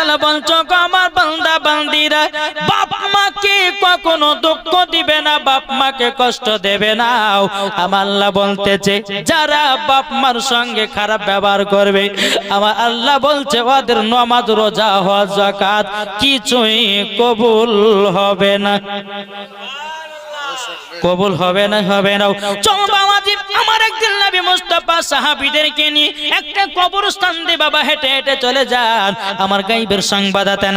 তাআলা বলছো আমার বান্দা বান্দিরা বাপ মাকে কখনো দুঃখ দিবে না, বাপ মাকে কষ্ট দেবে না। আমার আল্লাহ বলতেছে যারা বাপ মার সঙ্গে খারাপ ব্যবহার করবে, আমার আল্লাহ বলছে ওদের নামাজ রোজা হজ যাকাত কিছুই কবুল হবে না, কবুল হবে না, হবে না। চলো বাবাজি, আমার একদিন নবী মুস্তাফা সাহাবীদেরকে নিয়ে একটা কবরস্থান দিয়ে বাবা হেঁটে হেঁটে চলে যান। আমার গায়বের সংবাদ আতে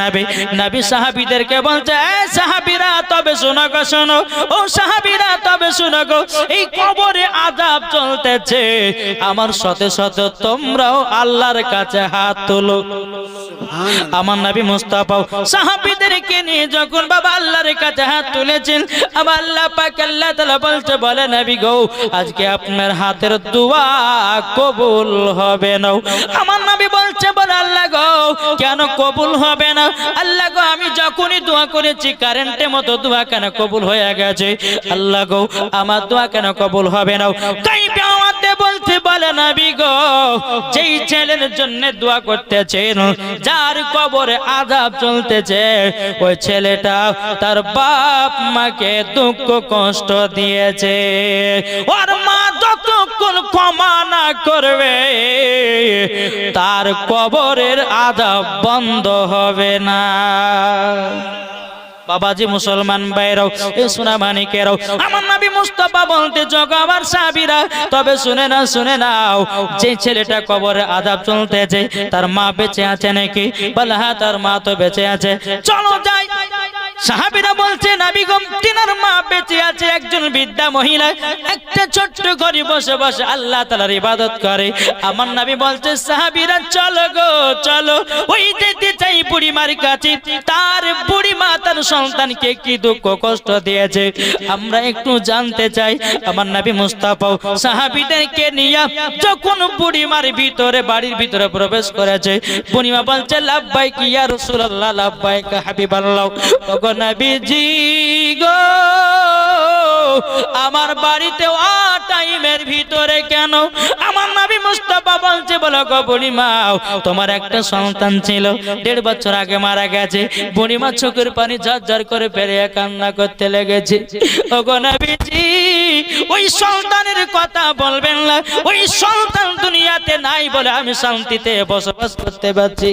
নবী সাহাবীদেরকে বলছে এই সাহাবীরা তবে শোনো গো, শোনো ও সাহাবীরা তবে শোনো গো, এই কবরে আযাব চলতেছে, আমার সাথে সাথে তোমরাও আল্লাহর কাছে হাত তোলো। আমার নবী মুস্তাফা সাহাবীদেরকে নিয়ে যখন বাবা আল্লাহর কাছে হাত তুলেছেন, আবার আল্লাহ পাক আল্লাহ তাআলা বলছে বলে নবী গো আজকে আপনার হাতের দোয়া কবুল হবে না। আমার নবী বলছে বলে আল্লাহ গো কেন কবুল হবে না? আল্লাহ গো আমি যখনই দোয়া করেছি কারেন্টের মতো দোয়া কেন কবুল হয়ে গেছে? আল্লাহ গো আমার দোয়া কেন কবুল হবে না? তাই আমাতে বলতে বলে নবী গো যেই ছেলের জন্য দোয়া করতেছেন, যার কবরে আযাব চলতেছে, ওই ছেলেটা তার বাপ মাকে দুঃখ কষ্ট দিয়েছে, ওর মা যতক্ষণ ক্ষমা না করবে তার কবরের আযাব বন্ধ হবে না। বাবাজি মুসলমান ভাইরাও এই সোনা মানিকেরাও, আমার নবী মুস্তাফা বলতে জগো আমার সাহাবীরা তবে শুনে না, শুনে নাও, যে ছেলেটা কবরে আযাব চলতেছে তার মা বেঁচে আছে নাকি? বলে হ্যাঁ তার মা তো বেঁচে আছে, চলো যাই। সাহাবীরা বলছে নবী গো তিনার মা বেঁচে আছে, একজন বৃদ্ধা মহিলা একটা ছোট্ট ঘরে বসে বসে আল্লাহ তাআলার ইবাদত করে। আমার নবী বলছে সাহাবীরা চলো গো চলো, ওই যেতে চাই বুড়িমার কাছে, তার বুড়িমা তার সন্তানকে কি দুঃখ কষ্ট দিয়েছে আমরা একটু জানতে চাই। আমার নবী মুস্তাফা সাহাবীদেরকে নিয়ে যখন বুড়িমার ভিতরে বাড়ির ভিতরে প্রবেশ করেছে, বুড়িমা বলছে লাব্বাইক ইয়া রাসূলুল্লাহ, লাব্বাইক হাবিবাল্লাহ। ওগো নবীজি গো আমার বাড়িতে টাইমের ভিতরে কেন? আমার নবী মুস্তাফা বলছে বলো গো বুড়িমা তোমার একটা সন্তান ছিল 1.5 বছর আগে মারা গেছে। বুড়িমা চোখের পানি ঝরঝর করে ফেলে কান্না করতে লেগেছে। ওগো নবীজি ওই সন্তানের কথা বলবেন না, ওই সন্তান দুনিয়াতে নাই বলে আমি শান্তিতে বসবাস করতে পারছি।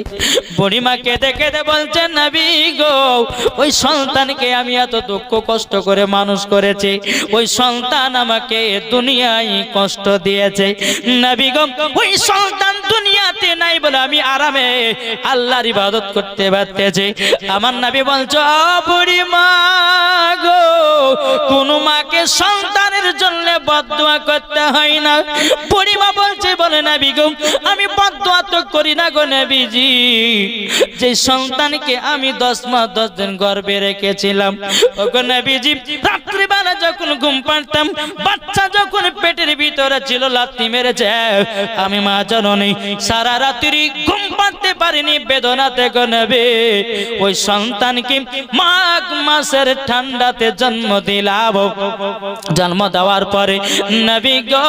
বুড়িমা কেঁদে কেঁদে বলছে নবী গো ওই সন্তানকে আমি এত দুঃখ কষ্ট করে মানুষ করেছি, ওই সন্তান আমাকে দুনিয়ায় কষ্ট দিয়েছে। নবী গো ওই সন্তান দুনিয়াতে নাই বলে আমি আরামে আল্লাহর ইবাদত করতে পারতেছি। আমার নবী বলছো বুড়িমা গো কোন মাকে সন্তানের জন্য বদদোয়া করতে হয় না। বুড়িমা বলছে বলে নবী গো আমি বদদোয়া তো করি না গো নবীজি, যে সন্তানকে আমি 10 মাস 10 দিন গর্ভে রেখেছিলাম, ওগো নবীজি রাত্রিবেলা যখন ঘুম পাড়তাম বাচ্চা যখন পেটের ভিতরে ছিল লাথি মেরেছে, আমি মা জননী সারা রাত্রি ঘুম পাড়তে পারিনি বেদনাতে গো নবী। ওই সন্তানকে মাঘ মাসের ঠান্ডাতে জন্ম দিলাম, জন্ম দেওয়ার পরে নবী গো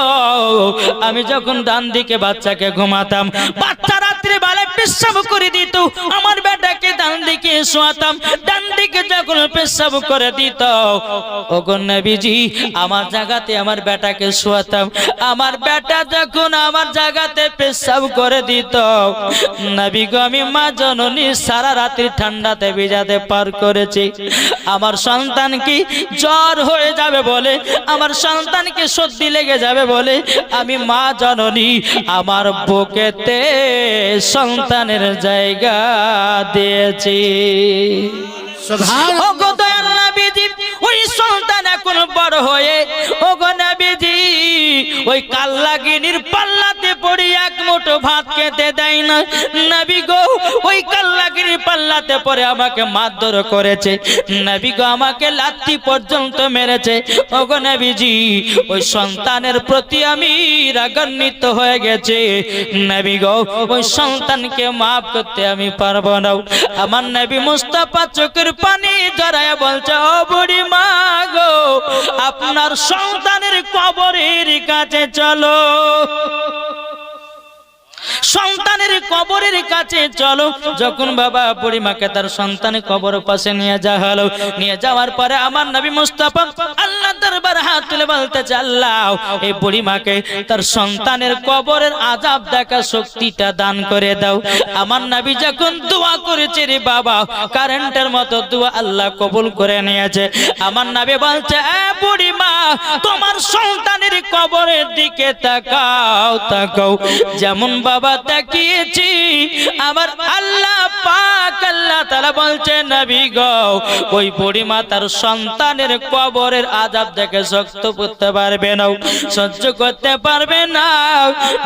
আমি যখন ডান দিকে বাচ্চাকে ঘুমাতাম, বাচ্চা রাত্রি বেলা পেশাব করে দিত, আমার বেটাকে ডান দিকে শোয়াতাম, ডান দিকে যখন পেশাব করে দিত ওগো নবীজি আমার জায়গাতে আমার বেটাকে শোয়াতাম, আমার বেটা যখন আমার জায়গাতে পেশাব করে দিত নবী গো আমি মা জননী সারা রাত্রি ঠান্ডাতে ভিজাতে পার করেছি। আমার সন্তান কি জ্বর হয়ে যাবে বলে, আমার সন্তানকে সর্দি লেগে যাবে বলে আমি মা জননী আমার বুকেতে সন্তানের জায়গা দিয়েছি। ওগো দয়াল নবীজি ওই সন্তান এখন বড় হয়ে ওগো নবীজি ওই কাল্লাগিনীর পাল্লাতে পড়ে এক মুঠো ভাত খেতে দেয় না। নবী গো ওই কাল্লাগিনীর পাল্লাতে পড়ে আমাকে মারধর করেছে, নবী গো আমাকে লাথি পর্যন্ত মেরেছে। ওগো নবীজি ওই সন্তানের প্রতি আমি রাগান্বিত হয়ে গেছে, নবী গো ওই সন্তানকে মাফ করতে আমি পারবো না। আমার নবী মুস্তাফা চোখের পানি জড়ায় বলছে ও বুড়ি মা গো আপনার সন্তানের কবরের কাছে চলো। সন্তানের কবরের কাছে চলো। যখন বাবা বুড়িমাকে তার সন্তানের কবরের পাশে নিয়ে যাওয়া হলো, নিয়ে যাওয়ার পরে আমার নবী মুস্তাফা আল্লাহ দরবার হাত তুলে বলতেছে, আল্লাহ এই বুড়িমাকে তার সন্তানের কবরের আযাব দেখা শক্তিটা দান করে দাও। আমার নবী যখন দোয়া করেছে রে বাবা, কারেন্টের মতো দোয়া আল্লাহ কবুল করে নিয়েছে। আমার নবী বলছে, এ বুড়িমা তোমার সন্তানের কবরের দিকে তাকাও তাকাও। যেমন বাবা তাকিয়েছি, আমার আল্লাহ পাক আল্লাহ তাআলা বলছে, নবী গো ওই বুড়িমা তার সন্তানের কবরের আযাব দেখে শক্ত করতে পারবে না, সহ্য করতে পারবে না।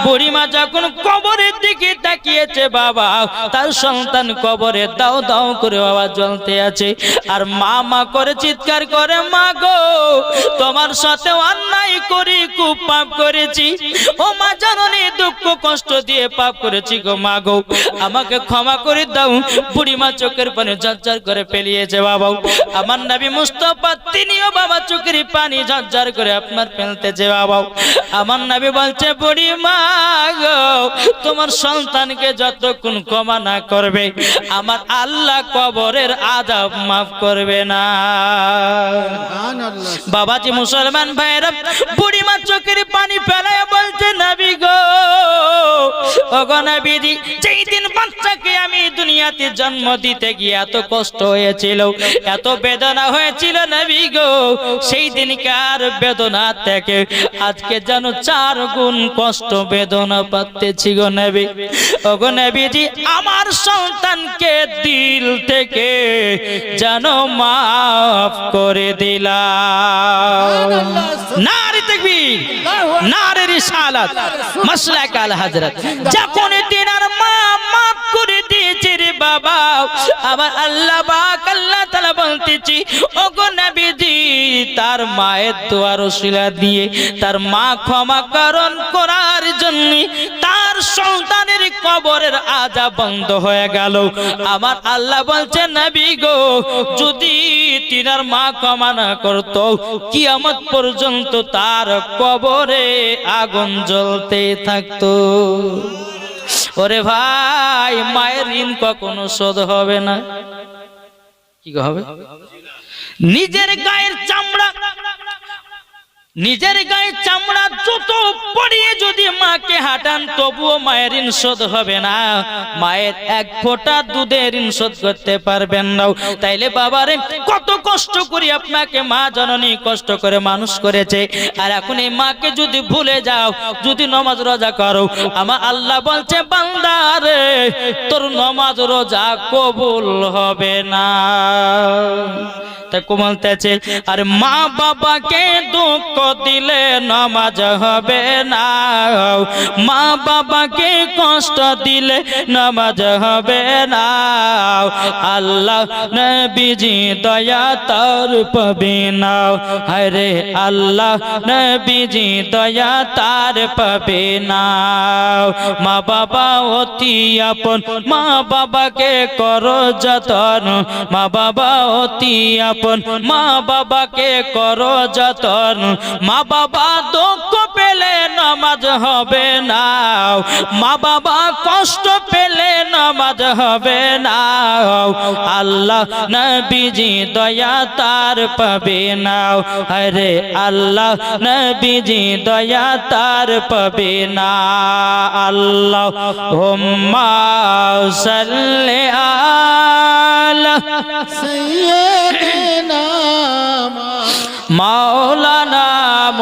বুড়িমা যখন কবরের দিকে তাকিয়েছে বাবা, তার সন্তান কবরে দাও দাও করে আওয়াজ জ্বলতে আছে। আর মা মা করে চিৎকার করে, মা গো তোমার সাথে অন্যায় করি, খুব পাপ করেছি। ও মা জননী দুঃখ কষ্ট দিয়ে পাপ করেছি গো মা গো, আমাকে ক্ষমা করে দাও। বুড়িমা চোখের পানি ঝরঝর করে ফেলিয়েছে বাবা। আমার নবী মুস্তাফা তিনিও বাবা চোখের পানি ঝরঝর করে আপনার ফেলতেছে বাবা। আমার নবী বলছে, বুড়িমা গো তোমার সন্তানকে যতক্ষণ ক্ষমা না করবে আমার আল্লাহ কবরের আযাব মাফ করবে না। বাবাজি মুসলমান ভাইরা, বুড়িমা চোখের পানি ফেলায় বলছে, নবী গো ওগো নবীজি, যেই দিন বাচ্চাকে আমি দুনিয়াতে জন্ম দিতে গিয়ে এত কষ্ট হয়েছিল, এত বেদনা হয়েছিল নবী গো, সেই দিনকার বেদনা থেকে আজকে যেন 4 গুণ কষ্ট বেদনা পাচ্ছি গো নবী। ওগো নবীজি আমার সন্তানকে দিল থেকে যেন মাফ করে দিলাম। নারে তাকবীর, নারে রিসালাত, মাসলাক আল হযরত। যখন তিনার মা মাফ করে দিয়েছে রে বাবা, আবার আল্লাহ পাক আল্লাহ তাআলা বলতেছি, ওগো নবীজি তার মায়ের দোয়ার ওসিলা দিয়ে তার মা ক্ষমা করণ করার জন্য তার সন্তানের কবরের আযাব বন্ধ হয়ে গেল। আমার আল্লাহ বলছে, নবী গো যদি তিনার মা ক্ষমা না করত, কিয়ামত পর্যন্ত তার কবরে আগুন জ্বলতে থাকতো। ওরে ভাই, মায়ের ঋণ কখনো শোধ হবে না। কি হবে? নিজের গায়ের চামড়া, নিজের গায়ের চামড়া যত পড়িয়ে যদি মাকে হাঁটান তবুও মায়ের ঋণ শোধ হবে না। মায়ের 1 ফোঁটা দুধের ঋণ শোধ করতে পারবেন না। তাইলে বাবারে কত কষ্ট করি আপনাকে মা জননী কষ্ট করে মানুষ করেছে, আর এখন এই মাকে যদি ভুলে যাও, যদি নামাজ রোজা করো, আমার আল্লাহ বলছে, বান্দা রে তোর নামাজ রোজা কবুল হবে না। বলতেছে, আর মা বাবাকে দুঃখ দিলে নামাজ হবে না, মা বাবাকে কষ্ট দিলে নামাজ হবে না। আল্লাহ নবীজি দয়া তার পাবে না, আরে আল্লাহ নবীজি দয়া তার পাবে না। মা বাবা অতি আপন, মা বাবাকে করো যতন, মা বাবা অতি আপন, মা বাবাকে করো যতন। মা বাবা দুঃখ পেলে নামাজ হবে না, মা বাবা কষ্ট পেলে নামাজ হবে না। আল্লাহ নবীজি দয়া তার পাবে না, আরে আল্লাহ নবীজি দয়া তার পাবে না। আল্লাহুম্মা সাল্লি আলা সাইয়্যিদিনা মাওলানা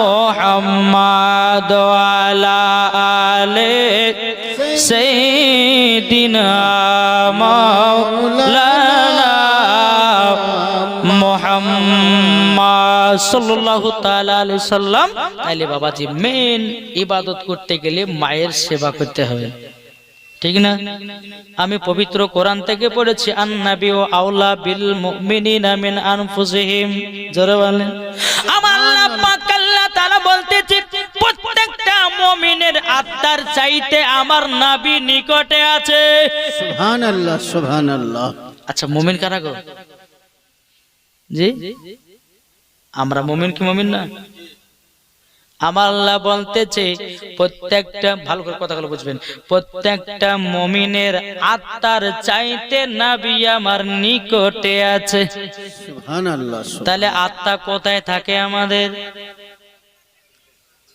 মুহাম্মদ ওয়ালা আলে সাইয়্যিদিনা মাওলানা মুহাম্মদ সাল্লাল্লাহু তাআলা আলাইহি সাল্লাম। তাইলে বাবাজি মেন ইবাদত করতে গেলে মায়ের সেবা করতে হবে, ঠিক না? আমি পবিত্র কোরআন থেকে পড়েছি, আন-নাবিয়্যু আওলা বিল মুমিনিনা মিন আনফুসিহিম। জোরে বলেন। আমার আল্লাহ পাক আল্লাহ তাআলা বলতেছে, প্রত্যেকটা মুমিনের আত্মার চাইতে আমার নবী নিকটে আছে। সুবহানাল্লাহ, সুবহানাল্লাহ। আচ্ছা, মুমিন কারা গো? জি, আমরা মুমিন কি মুমিন না? আমার আল্লাহ বলতেছে প্রত্যেকটা, ভালো করে কথাগুলো বুঝবেন, প্রত্যেকটা মুমিনের আত্মার চাইতে নবী আমার নিকটে আছে। সুবহানাল্লাহ। তাহলে আত্মা কোথায় থাকে আমাদের?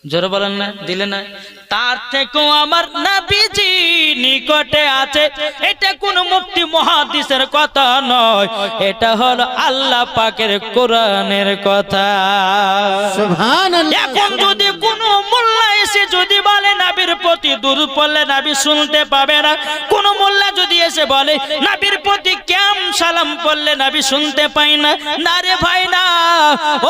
জোরে বলেন না, দিলে না। তার থেকেও আমার নবীজি নিকটে আছে। এটা কোন মুফতি মুহাদ্দিসের কথা নয়, এটা হলো আল্লাহ পাকের কোরআনের কথা। সুবহানাল্লাহ। এখন যদি কোন মোল্লা এসে যদি বলে নবীর প্রতি দুরূদ পড়লে নবী শুনতে পাবে না, কোন মোল্লা যদি এসে বলে নবীর প্রতি কেম সালাম পড়লে নবী শুনতে পায় না, না রে ভাই না,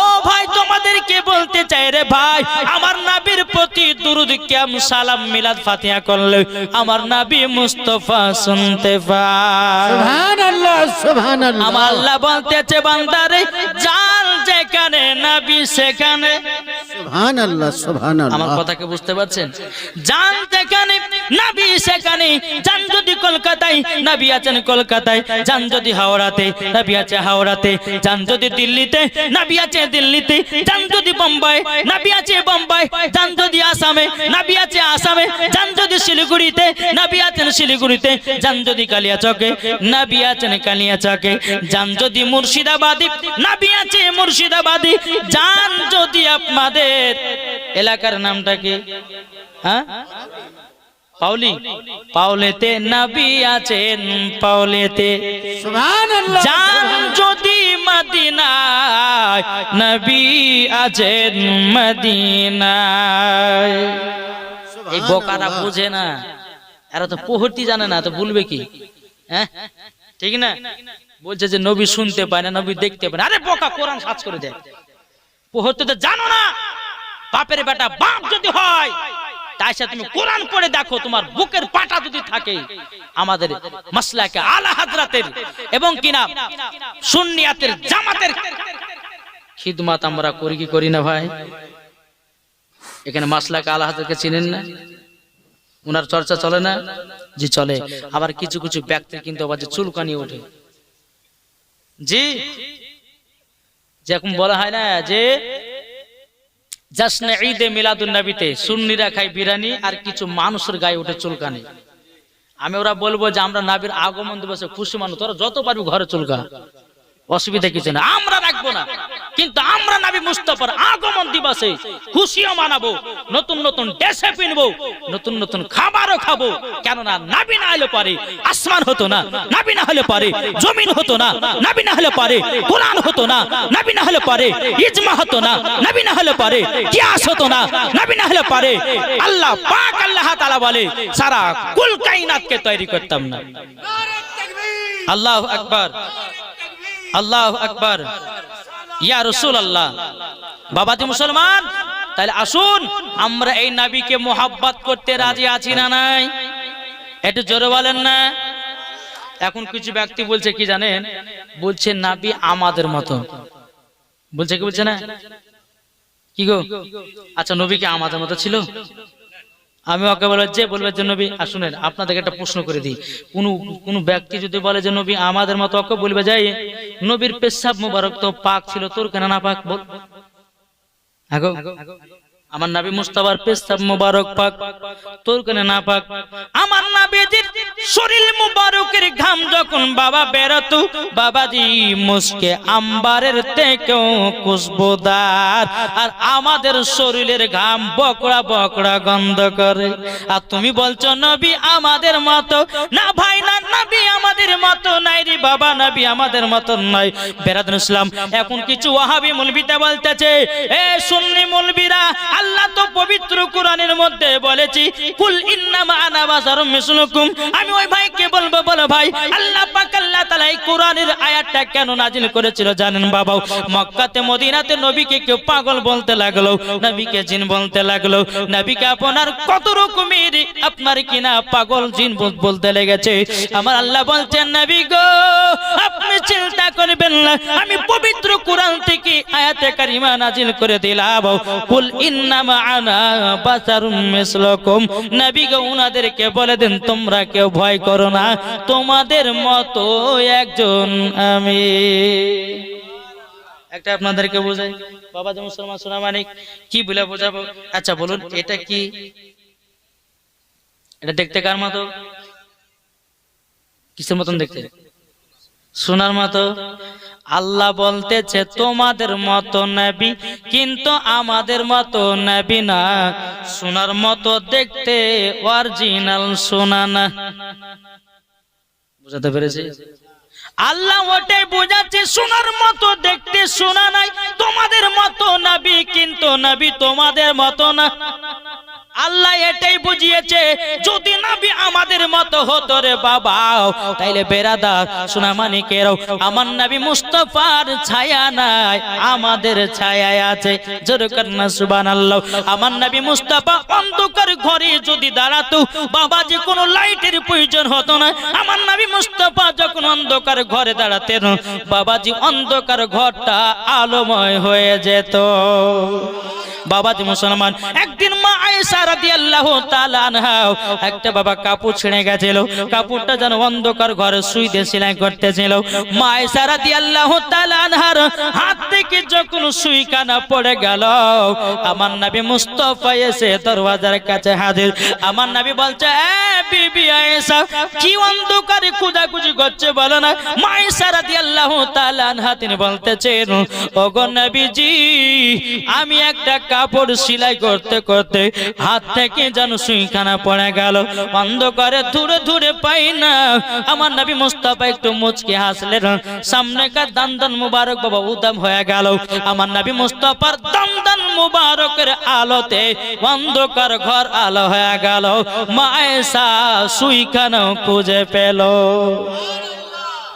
ও ভাই তোমাদেরকে বলতে চাই রে ভাই, আমার নবীর প্রতি দুরূদ কেম সালাম মিলাদ ফাতিহা করলে আমার নবী মুস্তাফা শুনতে পায়। সুবহানাল্লাহ সুবহানাল্লাহ। আমার আল্লাহ বলতেছে বান্দারে জান যেখানে নবী সেখানে। সুবহানাল্লাহ সুবহানাল্লাহ। আমার কথাকে বুঝতে পারছেন? জান যেখানে নবী সেখানে। জান যদি কলকাতায় নবী আছেন কলকাতায়, জান যদি হাওড়াতে নবী আছে হাওড়াতে, জান যদি দিল্লিতে নবী আছে দিল্লিতে, জান যদি বোম্বাই নবী আছে বোম্বাই, জান যদি আসামে নবী আছে আসামে, জান যদি শিলিগুড়িতে নবী আছেন শিলিগুড়িতে, জান যদি কালিয়াচকে নবী আছেন কালিয়াচকে, জান যদি মুর্শিদাবাদী নবী আছে মুর্শিদাবাদী, জান যদি আপনাদের এলাকার নামটা কি, হ্যাঁ পাউলি, পাউলেতে নবী আছেন পাউলেতে, সুবহানাল্লাহ। জান যদি মদিনায় নবী আছেন মদিনায়। এই বোকারা বুঝে না, এরা তো পড়তে জানে না, তো বলবে কি? হ্যাঁ ঠিক না? বলছে যে নবী শুনতে পায় না, নবী দেখতে পায় না। আরে বোকা, কোরআন সার্চ করে দেখ, পড়তে তো জানো না। বাপের বেটা বাপ যদি হয় তাই সে তুমি কোরআন পড়ে দেখো, তোমার বুকের পাটা যদি থাকে। আমাদের মাসলাকে আলা হাজরাতের এবং কিনা সুন্নিয়াতের জামাতের খিদমত আমরা করি কি করি না ভাই? এখানে মাসলাকে আলা হাজরাতকে চিনেন না? উনার চর্চা চলে না? জি চলে। আবার কিছু কিছু ব্যক্তির কিন্তু আবার যে চুলকানি ওঠে, জি যেরকম বলা হয় না যে জাসনে ঈদে মিলাদুন নবীতে সুন্নিরা খায় বিরিয়ানি আর কিছু মানুষের গায়ে ওঠে চুলকানি। আমি ওরা বলবো যে আমরা নবীর আগমন দিবসে খুশি মানুষ, তোরা যত পারবি ঘরে চুলকা, অসুবিধা কিছু না, আমরা রাখবো না। কিন্তু আমরা নবী মুস্তাফার আগমন দিবসে খুশিও মানাবো, নতুন নতুন ড্রেসে পিনবো, নতুন নতুন খাবারও খাবো। কেননা নবী না হলে পারে আসমান হতো না, নবী না হলে পারে জমিন হতো না, নবী না হলে পারে কোরআন হতো না, নবী না হলে পারে ইজমা হতো না, নবী না হলে পারে কিয়াস হতো না, নবী না হলে পারে আল্লাহ পাক আল্লাহ তাআলা বলে সারা কুল কায়নাতকে তৈরি করতাম না। আল্লাহু আকবার, আল্লাহু আকবার, ইয়া রাসূলুল্লাহ। বাবাজি মুসলমান, তাহলে আসুন আমরা এই নবীকে মোহাব্বত করতে রাজি আছি না নাই? একটু জোরে বলেন না। এখন কিছু ব্যক্তি বলছে কি জানেন? বলছে নবী আমাদের মতো, বলছে কি বলছে না কি গো? আচ্ছা নবী কি আমাদের মতো ছিল? আমি ওকে বলবো যে বলবে যে নবী, শুনেন আপনাদেরকে একটা প্রশ্ন করে দিই, কোন ব্যক্তি যদি বলে যে নবী আমাদের মতো, ওকে বলবে যাই নবীর পেশাব মুবারক তো পাক ছিল, তোর কেন না পাক বল? আগো আমার নবী মুস্তাফার পেশাব মুবারক পাক, তোর কেন না পাক? আমার নবীজির শরীর মুবারকের ঘাম যখন বাবা বেরোতো, বাবাজি মুস্কে আম্বারের থেকেও খুশবুদার, আর আমাদের শরীরের ঘাম বকড়া বকড়া গন্ধ করে। আর তুমি বলছো নবী আমাদের মতো না? ভাই না, নবী আমাদের মতো নাই রে বাবা, নবী আমাদের মতো নাই। বেরাদুল ইসলাম, এখন কিছু ওয়াহাবি মুলবিতে বলতেছে, এ সুন্নি মুলবিরা, আল্লাহ তো পবিত্র কোরআনের মধ্যে বলেছি কুল ইন্নামা আনা বাশারুম মিসলুকুম। আমি ওই ভাইকে বলবো, বলো ভাই আল্লাহ পাক আল্লাহ তাআলা এই কোরআনের আয়াতটা কেন নাজিল করেছিল জানেন বাবা? মক্কাতে মদিনাতে নবীকে কেউ পাগল বলতে লাগলো, নবীকে জিন বলতে লাগলো, নবীকে আপনার কত রকমের আপনার কিনা পাগল জিন বলতে লেগেছে। আমার আল্লাহ বলছেন নবী গো আপনি চিন্তা করবেন না, আমি পবিত্র কোরআন থেকে আয়াতে কারিমা নাজিল করে দিলাম কুল ইন্নামা আনা বাশারুম মিসলুকুম। নবী গো উনাদেরকে বলে দেন তোমরা কেউ ভয় করো না, তোমাদের মতো একজন আমি। একটা আপনাদেরকে বোঝাই, বাবা যে মুসলমান সোনা মানিক কি বলে বোঝাবো? আচ্ছা বলুন এটা কি? এটা দেখতে কার মতো? কিসের মতন দেখতে? সোনার মতো। আল্লাহ বলতেছে তোমাদের মতো নবী কিন্তু আমাদের মতো নবী না, সোনার মতো দেখতে, অরিজিনাল সোনা না। বুঝাতে পেরেছি? আল্লাহ ওটাই বোঝাচ্ছে সোনার মতো দেখতে, সোনা নাই। তোমাদের মতো নবী কিন্তু নবী তোমাদের মতো না। আল্লাহ এটাই বুঝিয়েছে যদি নবী আমাদের মতো হতো রে বাবা, তাইলে বেরাদার সোনা মানিকেরও আমার নবী মুস্তাফার ছায়া নাই, আমাদের ছায়ায় আছে। জোরে কন্না সুবহানাল্লাহ। আমার নবী মুস্তাফা অন্ধকার ঘরে যদি দাঁড়াতো বাবা যে কোনো লাইটের প্রয়োজন হতো না। আমার নবী মুস্তাফা যখন অন্ধকার ঘরে দাঁড়াতেন বাবাজি অন্ধকার ঘরটা আলোময় হয়ে যেত। বাবাজি মুসলমান, একদিন মা আয়েশা রাদিয়াল্লাহু তাআলা আনহা একটা বাবা কাপড় ছিঁড়ে গেছিল, কাপড়টা যেন অন্ধকার ঘরে সুইতে সেলাই করতেছিল। মা আয়েশা রাদিয়াল্লাহু তাআলা আনহার হাত থেকে যখন সুইখানা পড়ে গেল আমার নবী মুস্তাফা এসে দরওয়াজার কাছে হাজির। আমার নবী বলছে এ বিবি আয়েশা কি অন্ধকারে খোঁজাখুঁজি করছে বলো না? মা আয়েশা রাদিয়াল্লাহু তাআলা আনহা তিনি বলতেছেন ওগো নবীজি আমি একটা কাপড় সেলাই করতে করতে হাত থেকে যেন সুইখানা পড়ে গেল, অন্ধকারে দূরে দূরে পাই না। আমার নবী মুস্তাফা একটু মুচকি হাসলেন, সামনেকার দান মুবারক বাবা উদাম হয়ে গেল। আমার নবী মুস্তাফার দান মুবারকের আলোতে অন্ধকার ঘর আলো হয়ে গেল। মা আয়েশা সুইখানা খুঁজে পেল।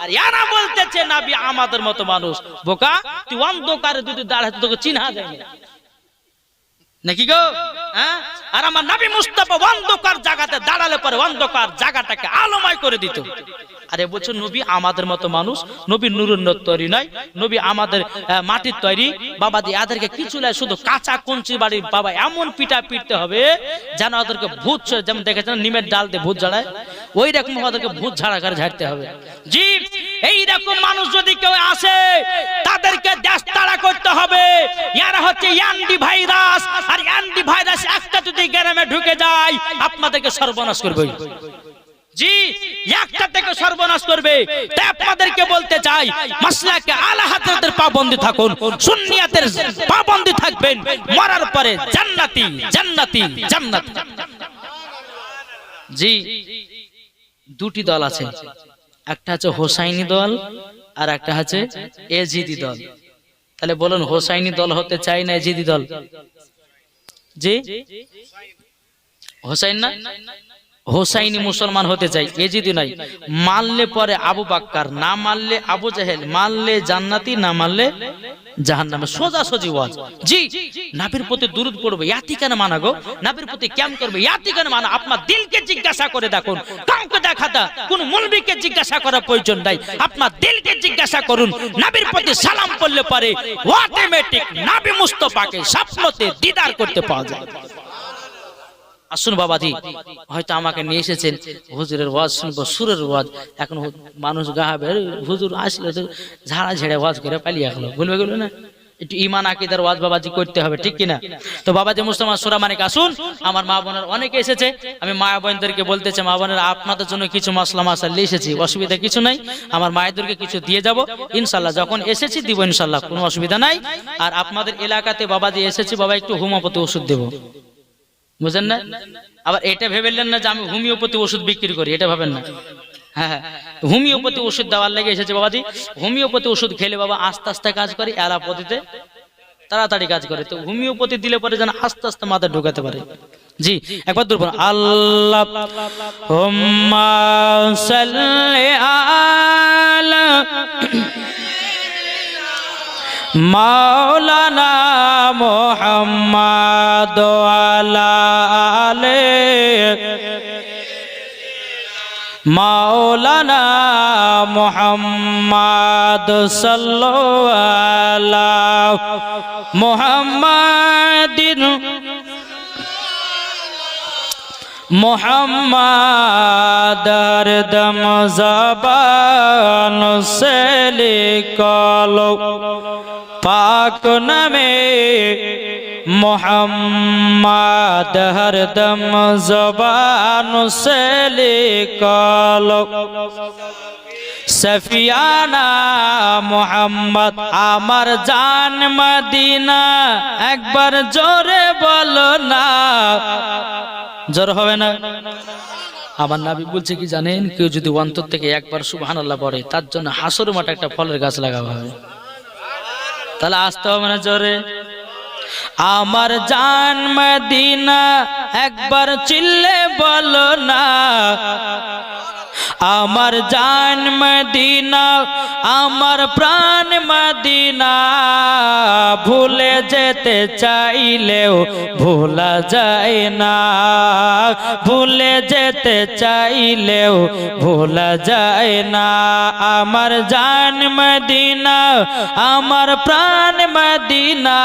আর ইয়ারা বলতেছে নবী আমাদের মতো মানুষ। বোকা তুই অন্ধকারে যদি দাঁড়াতে তোকে চিনা যায় না নাকি গো? হ্যাঁ, আর আমার নবী মুস্তাফা অন্ধকার জায়গাতে দাঁড়ালে পরে অন্ধকার জায়গাটাকে আলোময় করে দিত। আরে বলছো নবী আমাদের মতো মানুষ, নবী নূরের তৈরি নয়, নবী আমাদের মাটির তৈরি। বাবা দি এদেরকে কিছু নাই, শুধু কাঁচা কঞ্চি বাড়ি বাবা এমন পিটা পিটতে হবে যেন ওদেরকে ভূত, যেমন দেখেছেন নিমের ডাল দিয়ে ভূত ঝাড়ায়, ওই রকম ওদেরকে ভূত ঝাড়া করে ঝাড়তে হবে। জি, এইরকম মানুষ যদি কেউ আসে তাদেরকে দেশ তাড়া করতে হবে। ইয়ারা হচ্ছে অ্যান্টি ভাইরাস, আর অ্যান্টি ভাইরাস একটা যদি গ্রামে ঢুকে যায় আপনাদেরকে সর্বনাশ করবে। জি, একটা থেকে সর্বনাশ করবে। তাই আপনাদেরকে বলতে চাই মাসলাকে আলা হাদিসের পাবন্দি থাকুন, সুন্নিয়াতের পাবন্দি থাকবেন, মরার পরে জান্নাতি জান্নাতি জান্নাত। জি, দুটি দল আছে, একটা হচ্ছে হোসাইনি দল আর একটা হচ্ছে এজিদি দল। তাহলে বলুন হোসাইনি দল হতে চাই না এজিদি দল? জি, হোসাইন না, হোসাইনি মুসলমান হতে চাই, এজিদি নাই। মানলে পরে আবু বাক্কার, না মানলে আবু জাহেল, মানলে জান্নাতি, না মানলে জাহান্নামে। সোজা সোজি ওয়াজ। জি, নবীর প্রতি দুরূদ পড়বে ইয়াতি কেন মানা গো? নবীর প্রতি কেমন করবে ইয়াতি কেন মানা? আপনার দিলকে জিজ্ঞাসা করে দেখুন, কাউকে দেখাতা কোন মুলবিকে জিজ্ঞাসা করার প্রয়োজন নাই, আপনার দিলকে জিজ্ঞাসা করুন। নবীর প্রতি সালাম পড়লে পারে অটোমেটিক নবী মুস্তাফাকে স্বপ্নতে দিদার করতে পাওয়া যায়। আসুন বাবাজি, হয়তো আমাকে নিয়ে এসেছেন হুজুরের ওয়াজ শুনবো, সুরের ওয়াজ। এখন মানুষ গাহাবে হুজুর আসলে তো ঝাড়া ঝেড়ে ওয়াজ করে পালিয়ে গেল, বলবে গেল না, একটু ইমান আকিদার ওয়াজ বাবাজি করতে হবে, ঠিক কিনা? তো বাবাজি মুসলমান সোরা মানিক আসুন, আমার মা বোনের অনেকে এসেছে, আমি মা বোনদেরকে বলতে চাই মা বোনেরা আপনাদের জন্য কিছু মশলা মাসাল এসেছি, অসুবিধা কিছু নাই, আমার মায়েদেরকে কিছু দিয়ে যাব ইনশাল্লাহ, যখন এসেছি দিব ইনশাল্লাহ, কোনো অসুবিধা নাই। আর আপনাদের এলাকাতে বাবাজি এসেছি বাবা একটু হোমিওপ্যাথি ওষুধ দেবো, বুঝেন না? আবার এটা ভেবেলেন না যে আমি হোমিওপ্যাথি ওষুধ বিক্রি করি, এটা ভাবেন না। হ্যাঁ, হোমিওপ্যাথি ওষুধ দেওয়ার লেগে এসেছে বাবাজি। হোমিওপ্যাথি ওষুধ খেলে বাবা আস্তে আস্তে কাজ করে, অ্যালোপ্যাথিতে তাড়াতাড়ি কাজ করে। তো হোমিওপ্যাথি দিলে পরে যেন আস্তে আস্তে মাথা ঢোকাতে পারে। জি, একবার দূর আল্লাহুম্মা সাল্লি আলা মাওলানা মুহাম্মাদ আলা আলে মাওলানা মুহাম্মাদ সাল্লাল্লাহু আলা মুহাম্মাদিন মুহাম্মাদ দম জবান সে লিখলো पाक नमे मोहम्मद हरदम ज़बान से लिखलो सफियाना मोहम्मद आमर जान मदीना एक बार जोरे बोलो ना जोर होवे ना আমার নবী বলছে কি জানেন কেউ যদি অন্তর থেকে একবার সুবহানাল্লাহ পড়ে তার জন্য হাসর মাঠে একটা ফলের গাছ লাগানো হবে তাহলে আসতে হবে না জোরে আমার জান মদিনা একবার চিল্লে বলো না আমার জান মদিনা আমার প্রাণ মদিনা ভুলে যেতে চাইলেও ভোলা যায় না ভুলে যেতে চাইলেও ভোলা যায় না আমার জান মদিনা আমার প্রাণ মদিনা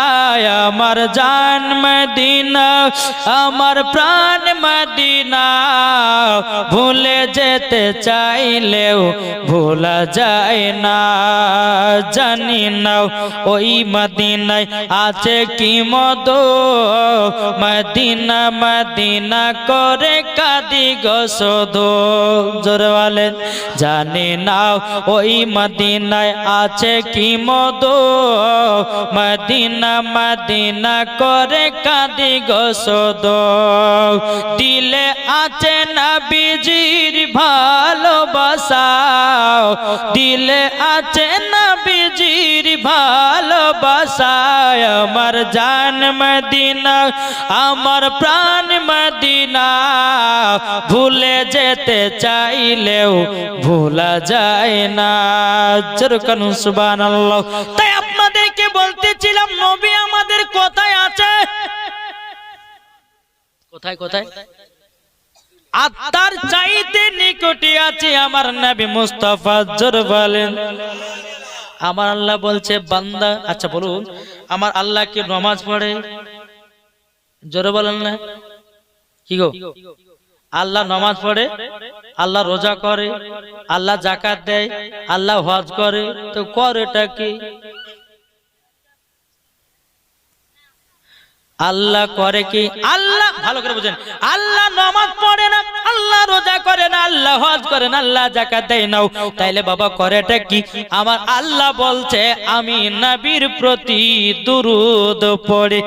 আমার জান মদিনা আমার প্রাণ মদিনা ভুলে যেতে চাইলেও ভোলা যায় না জানি না ওই মদিনায় আছে কি মধু মদিনা মদিনা করে কাঁদি গো শুধু জোরে বলেন জানি না ওই মদিনায় আছে কি মধু মদিনা মদিনা করে কাঁদি গো শুধু দিলে আছে নবীজির ভালোবাসা দিলে আছে নবীজির ভালোবাসা আমার জান মদিনা আমার প্রাণ মদিনা ভুলে যেতে চাইলেও ভোলা যায় না যেরকম সুবহানাল্লাহ তাই আপনাদেরকে বলতেছিলাম নবী আমাদের কোথায় আছে কোথায় কোথায় আত্মার চাইতে নিকটে আছে আমার নবী মুস্তাফা জোরে বলেন আমার আল্লাহ বলছে বান্দা আচ্ছা বলুন আমার আল্লাহ কি নামাজ পড়ে জোরে বলেন না কি গো আল্লাহ নামাজ পড়ে আল্লাহ রোজা করে আল্লাহ যাকাত দেয় আল্লাহ হজ করে তো করেটা কি আল্লাহ করে কি আল্লাহ ভালো করে বুঝেন আল্লাহ নামাজ পড়ে না আল্লাহ রোজা করে না আল্লাহ হজ করে না আল্লাহ যাকাত দেয় না তাইলে বাবা করেটা কি আমার আল্লাহ বলছে আমি নবীর প্রতি দুরূদ পড়ে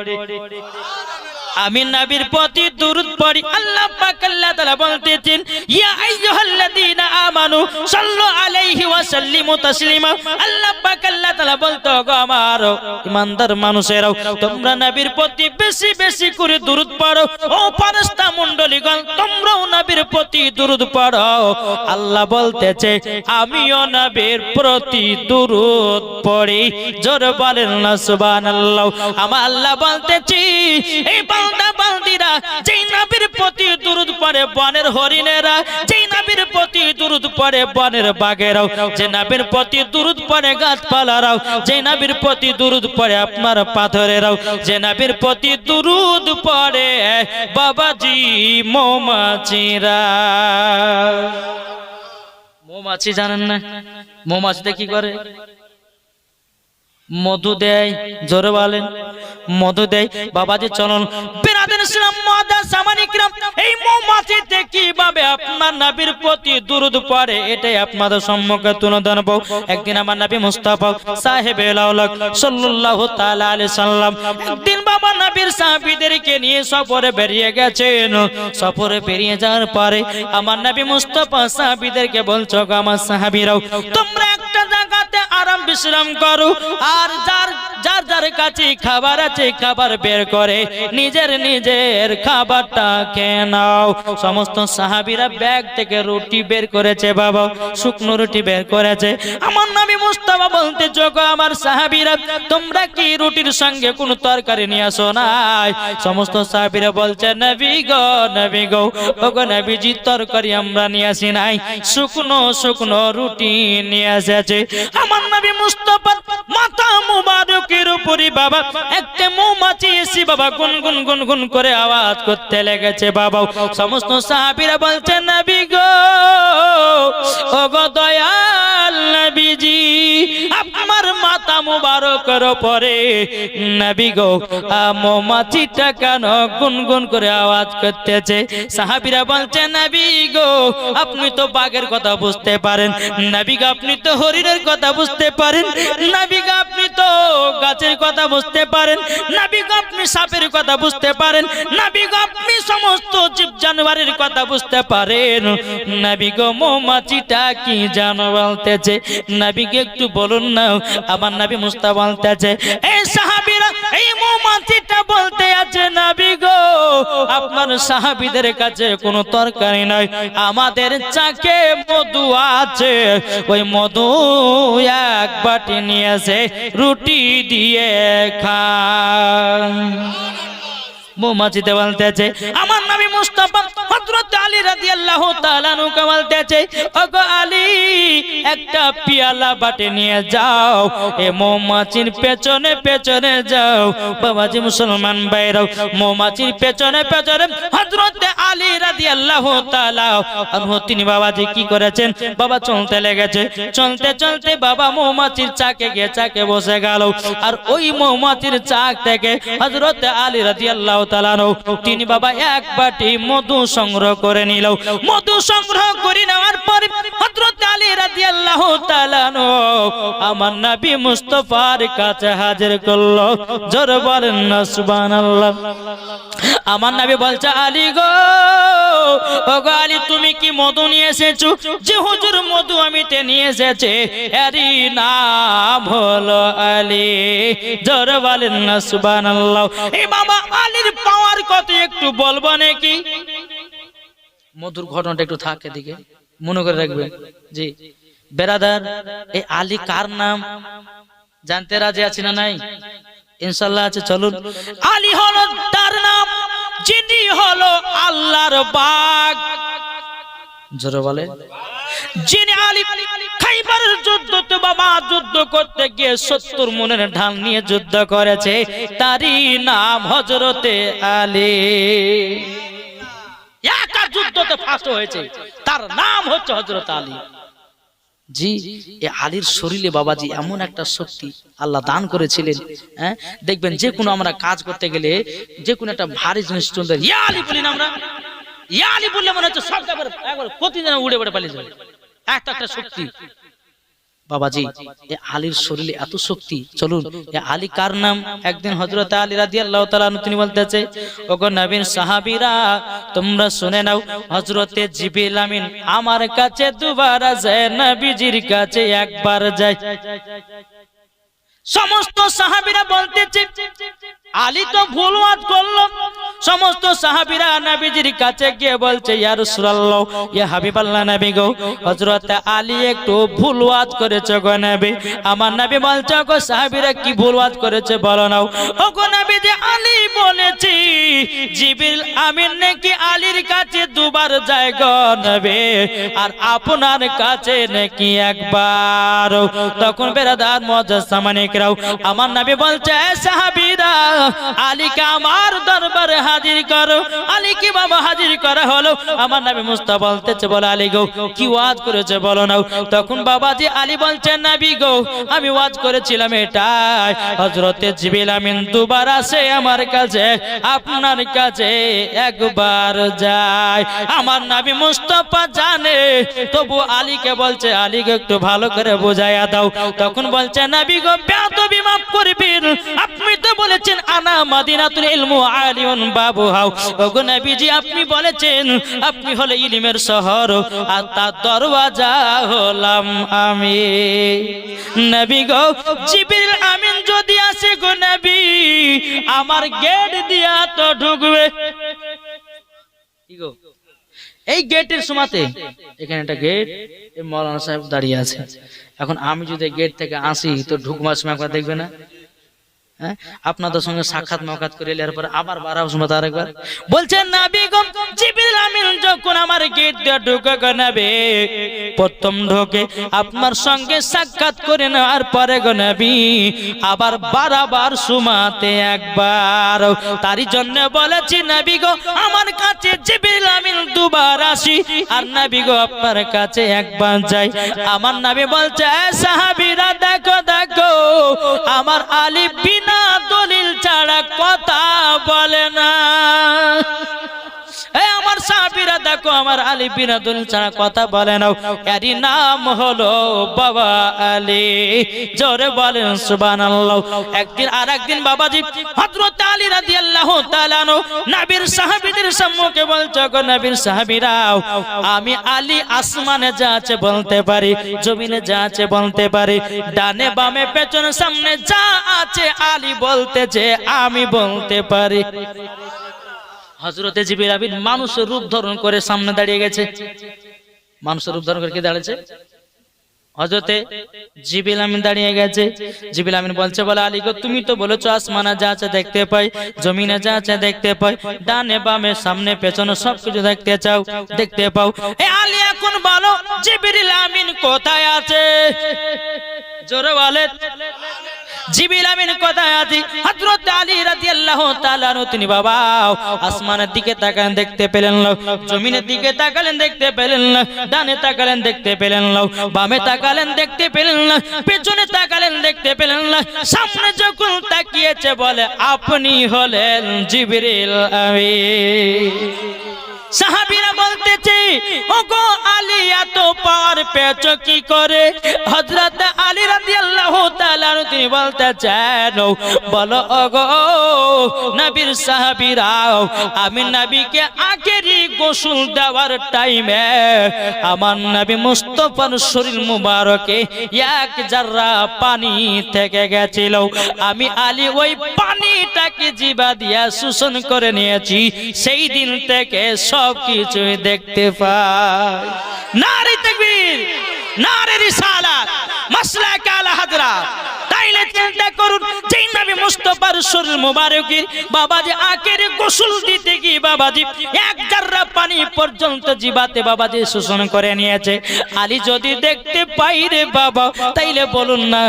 আমি নবীর প্রতি দুরূদ পড়ি আল্লাহ পাক আল্লাহ তাআলা বলতেছেন ইয়া আইয়ুহাল্লাযীনা আমানু সাল্লু আলাইহি ওয়া সাল্লিমু তাসলিমা আল্লাহ পাক আল্লাহ তাআলা বলতো গো আমার ঈমানদার মানুষেরাও তোমরা নবীর প্রতি বেশি বেশি করে দুরূদ পড়ো ও ফেরেশতা মণ্ডলীগণ তোমরাও নবীর প্রতি দুরূদ পড়ো আল্লাহ বলতেছে আমিও নবীর প্রতি দুরূদ পড়ি জোরে বলেন না সুবহানাল্লাহ আমার আল্লাহ বলতেছি এই বান্দা বান্দিরা যেই নবীর প্রতি দুরূদ পড়ে বনের হরিণেরা যেই নবীর প্রতি দুরূদ পড়ে বনের বাঘেরাও যে নবীর প্রতি দুরূদ পড়ে গাছপালারাও যে নবীর প্রতি দুরূদ পড়ে আপনার পাথরেরাও যে নবীর প্রতি দুরূদ পড়ে বাবাজি মৌমাছিরা মৌমাছি জানেন না মৌমাছিতে কি করে মধু দেয় জোরে বলেন মধু দেয় বাবাজি চলুন বিরাদর ইসলাম মুআদ্দাস সামানি কিরাম এই মৌমাছিতে কিভাবে আপনার নবীর প্রতি দুরূদ পড়ে এটাই আপনাদের সম্মুখে তুলে ধরব একদিন আমার নবী মুস্তাফা সাহেবে লাউলাক সাল্লাল্লাহু তাআলা আলাইহি সাল্লাম একদিন বাবা নবীর সাহাবীদেরকে নিয়ে সফরে বেরিয়ে গেছেন সফরে বেরিয়ে যাওয়ার পরে আমার নবী মুস্তাফা সাহাবীদেরকে বলছো গো আমার সাহাবীরাও তোমরা একটা জায়গাতে আরাম বিশ্রাম করো আর যার যার কাছে খাবার আছে খাবার বের করে নিজের নিজের খাবারটা খেয়ে নাও সমস্ত সাহাবীরা ব্যাগ থেকে রুটি বের করেছে বাবা শুকনো রুটি বের করেছে আমার নবী মুস্তাফা বলতে যোগো আমার সাহাবীরা তোমরা কি রুটির সঙ্গে কোনো তরকারি নিয়ে আসো নাই সমস্ত সাহাবীরা বলছে নবী গো ওগো নবীজি তরকারি আমরা নিয়ে আসি নাই শুকনো শুকনো রুটি নিয়ে এসেছে আমার নবী মুস্তাফা মাথা মুবারকের উপরে বাবা একটা মৌমাছি এসে বাবা গুনগুন গুনগুন করে আওয়াজ করতে লেগেছে বাবা সমস্ত সাহাবীরা বলছে নবী গো ওগো দয়াল নবীজি আপনার মাথা মুবারকের উপরে নবী গো মৌমাছিটা কেন গুনগুন করে আওয়াজ করতেছে? সাহাবীরা বলছে নবী গো আপনি তো বাঘের কথা বুঝতে পারেন, নবী গো আপনি তো হরিণের কথা বুঝতে পারেন, নবী গো আপনি তো গাছের কথা বুঝতে পারেন, নবী গো আপনি সাপের কথা বুঝতে পারেন, নবী গো আপনি সমস্ত জীব জানোয়ারের কথা বুঝতে পারেন, নবী গো মৌমাছিটা কি জানো বলতেছে? নবীকে একটু বলুন না। আমার নবী মুস্তাফা বলতেছে এই সাহাবীরা এই মৌমাছিটা বলতে আছে নবী গো আপনার সাহাবীদের কাছে কোনো তরকারি নাই, আমাদের চাকে মধু আছে, ওই মধু এক বাটি নিয়েছে রুটি দিয়ে খান। মৌমাছিতে বলতেছে আমার নবী মুস্তাফা হযরত আলী রাদিয়াল্লাহু তাআলা আনহু বলতেছে ওগো আলী একটা পেয়ালা বাটি নিয়ে যাও, এ মৌমাছির পেছনে পেছনে যাও। বাবাজি মুসলমান ভাইরাও মৌমাছির পেছনে পেছনে হযরত আলী রাদিয়াল্লাহু তাআলা আনহু তিনি বাবাজি কি করেছেন? বাবা চলতে লেগেছে, চলতে চলতে বাবা মৌমাছির চাকে গিয়ে চাকে বসে গেল। আর ওই মৌমাছির চাক থেকে হযরত আলী রাদিয়াল্লাহু তাআলা তিনি বাবা এক বাটি মধু সংগ্রহ করে নিল। মধু সংগ্রহ করে নেওয়ার পর হযরত আলী রাদিয়াল্লাহু তাআলা আমার নবী মুস্তাফার কাছে হাজির করলো। জোরে বলেন না সুবহানাল্লাহ। আমার নবী বলছে আলী গো ওগো আলী তুমি কি মধু নিয়ে এসেছো? যে হুজুর মধু আমি তে নিয়ে এসেছে এরই নাম হলো আলী। জোরে বলেন না সুবহানাল্লাহ। এই বাবা আলীর পাওয়ার কত একটু বলবো নাকি? মধুর ঘটনাটা একটু থাকে দিকে মনে করে রাখবেন। জি বেরাদার এই আলী কার নাম জানতে রাজি আছি না নাই? ইনশাআল্লাহ আছে, চলুন। আলী হলো তার নাম যিনি হলো আল্লাহর বাগ। জোরে বলে যিনি আলী খাইবারের যুদ্ধতে বাবা যুদ্ধ করতে গিয়ে 70 মনের ঢাল নিয়ে যুদ্ধ করেছে, তারই নাম হযরতে আলী। একা যুদ্ধতে ফার্স্ট হয়েছে, তার নাম হচ্ছে হযরত আলী। জি এই আলীর শরীরে বাবাজি এমন একটা শক্তি আল্লাহ দান করেছিলেন। হ্যাঁ দেখবেন যে কোনো আমরা কাজ করতে গেলে যে কোনো একটা ভারী জিনিস চলতে ইয়া আলী বলি না আমরা, ইয়া আলী বললে মনে হচ্ছে সব একবার প্রতিদিন উড়ে উড়ে পালিয়ে যাবে। একটা শক্তি বাবাজি এই আলীর শরীরে এত শক্তি। চলুন এই আলী কার নাম? একদিন হযরত আলী রাদিয়াল্লাহু তাআলা তিনি বলতেছে ওগো নবীর সাহাবীরা তোমরা শুনে নাও, হযরতে জিবরিল আমিন আমার কাছে দুবার যায়, নবীজির কাছে একবার যায়। সমস্ত সাহাবীরা বলতেছে আলী তো ভুল ওয়াজ করলো। সমস্ত সাহাবীরা নবীজির কাছে গিয়ে বলছে ইয়া রাসূলুল্লাহ ইয়া হাবিবাল্লাহ নবী গো হযরত আলী একটু ভুল ওয়াজ করেছে গো নবী। আমার নবী বলছে গো সাহাবীরা কি ভুল ওয়াজ করেছে বলো নাও। ও গো নবী যে আলী বলেছি জিবরিল আমিন নাকি আলীর কাছে দুবার যায় গো নবী, আর আপনার কাছে নাকি একবার। তখন বেরাদার মুআজ্জাজ সামানিকরাও আমার নবী বলছে সাহাবীরা আলীকে আমার দরবারে হাজির করো। আলীকে বাবা হাজির করা হলো। আমার নবী মুস্তাফা বলতেছে বলে আলী গো কি ওয়াজ করেছে বলো নাও। তখন বাবাজি আলী বলছেন নবী গো আমি ওয়াজ করেছিলাম এটাই, হযরতে জিবরিল আমিন দুবার আসে আমার কাছে, আপনার কাছে একবার যায়। আমার নবী মুস্তাফা জানে, তবু আলীকে বলছে আলীকে একটু ভালো করে বুঝাইয়া দাও। তখন বলছে নবী গো বেয়াদবি মাফ করবেন, আপনি তো বলেছেন আনা মাদিনাতুল ইলমু আলিউন বাবুহা। ওগো নবীজি আপনি বলেছেন আপনি হলে ইলমের শহর, আর তার দরওয়াজা হলাম আমি। নবী গো জিবরিল আমিন যদি আসে গো নবী আমার গেট দিয়া তো ঢুকবে। কি গো এই গেটের সময়তে এখানে একটা গেট, এই মাওলানা সাহেব দাঁড়িয়ে আছে। এখন আমি যদি গেট থেকে আসি তো ঢুকবার সময় একবার দেখবে না? হ্যাঁ আপনাদের সঙ্গে সাক্ষাৎ মাকাত করে এর পর আবার 12 সময় আরেকবার বলছেন নবী গো জিবরিল আমিন যখন আমার গেট দিয়ে ঢুকে গো নবী প্রথম ঢোকে আপনার সঙ্গে সাক্ষাৎ করে নেওয়ার পরে গো নবী আবার 12 বার সুমাতে একবার। তারই জন্য বলেছি নবী গো আমার কাছে জিবরিল আমিন দুবার আসি, আর নবী গো আপনার কাছে একবার যাই। আমার নবী বলছে সাহাবীরা সাহাবীরা দেখো দেখো আমার আলী বিনা দলিল ছাড়া কথা বলে না। আমার সাহাবীরা দেখো আমার আলী বিনা দলিল ছাড়া কথা বলে না। এরই নাম হলো বাবা আলী। জোরে বলেন সুবহানাল্লাহ। একদিন আরেকদিন বাবাজি হযরত আলী রাদিয়াল্লাহু তাআলা আনহু নবীর সাহাবীদের সম্মুখে বলছে, গো নবীর সাহাবীরা, আমি আলী আসমানে যা আছে বলতে পারি, জমিনে যা আছে বলতে পারি, ডানে বামে পেছনে সামনে যা আছে আলী বলতেছে আমি বলতে পারি। হযরতে জিবরিল আমিন মানুষের রূপ ধারণ করে সামনে দাঁড়িয়ে গেছে। মানুষের রূপ ধারণ করে কি দাঁড়িয়েছে? হযরতে জিবরিল আমিন দাঁড়িয়ে গেছে। জিবরিল আমিন বলছে, বলে আলী গো, তুমি তো বলেছো আসমানে যা আছে দেখতে পাই, জমিনে যা আছে দেখতে পাই, ডানে বামে সামনে পেছনে সবকিছু দেখতে চাও, দেখতে পাও। এ আলী এখন বলো জিবরিল আমিন কোথায় আছে? জোরে বলে জিবরিল আমিন কোথায় আছে? হযরত আলী রাদিয়াল্লাহু তাআলা আনহু তিনি বাবা আসমানের দিকে তাকালেন, দেখতে পেলেন না। জমিনের দিকে তাকালেন, দেখতে পেলেন না। ডানে তাকালেন, দেখতে পেলেন না। বামে তাকালেন, দেখতে পেলেন না। পেছনে তাকালেন, দেখতে পেলেন না। সামনে যখন তাকিয়েছে বলে আপনি হলেন জিবরিল আমিন। সাহাবীরা বলতেছে, ওগো আলী এত পাওয়ার পেয়েছো কি করে? হযরত আলী রাদিয়াল্লাহু তাআলা তিনি বলতেছেন, বলো ওগো নবীর সাহাবীরা, আমি নবীকে আখেরি গোসল দেওয়ার টাইমে আমার নবী মুস্তাফার শরীর মুবারকে এক জাররা পানি থেকে গেছিল। আমি আলী ওই পানিটাকে জিহ্বা দিয়ে শোষণ করে নিয়েছি। সেই দিন থেকে সব কিছুই দেখতে পাই। নারে তাকবীর, নারে রিসালাত, মাসলাক আলা হাজরাত। তাইলে চিন্তা করুন, যেই নবী মুস্তাফার শরীর মুবারকের বাবাজি আখেরি গোসল দিতে গিয়ে বাবাজি এক জাররা পানি পর্যন্ত জিহ্বাতে বাবাজি শোষণ করে নিয়েছে। আলী যদি দেখতে পাই রে বাবা, তাইলে বলুন না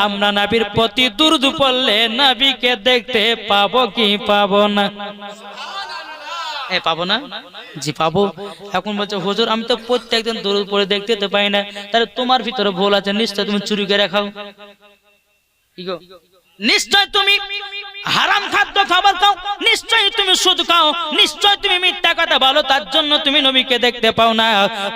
আমরা নবীর প্রতি দুরূদ পড়লে নবীকে দেখতে পাবো কি পাবো না? পাবো না? জি পাবো। এখন বলছে হুজুর আমি তো প্রত্যেকদিন দরুদ পড়ে দেখতে তো পাই না। তাহলে তোমার ভিতরে ভুল আছে, নিশ্চয় তুমি চুরি করে খাও, নিশ্চয় তুমি হারাম খাদ্য খাবার খাও, নিশ্চয় তুমি সুদ খাও, নিশ্চয় তুমি মিথ্যা কথা বলো, তার জন্য তুমি নবীকে দেখতে পাও না।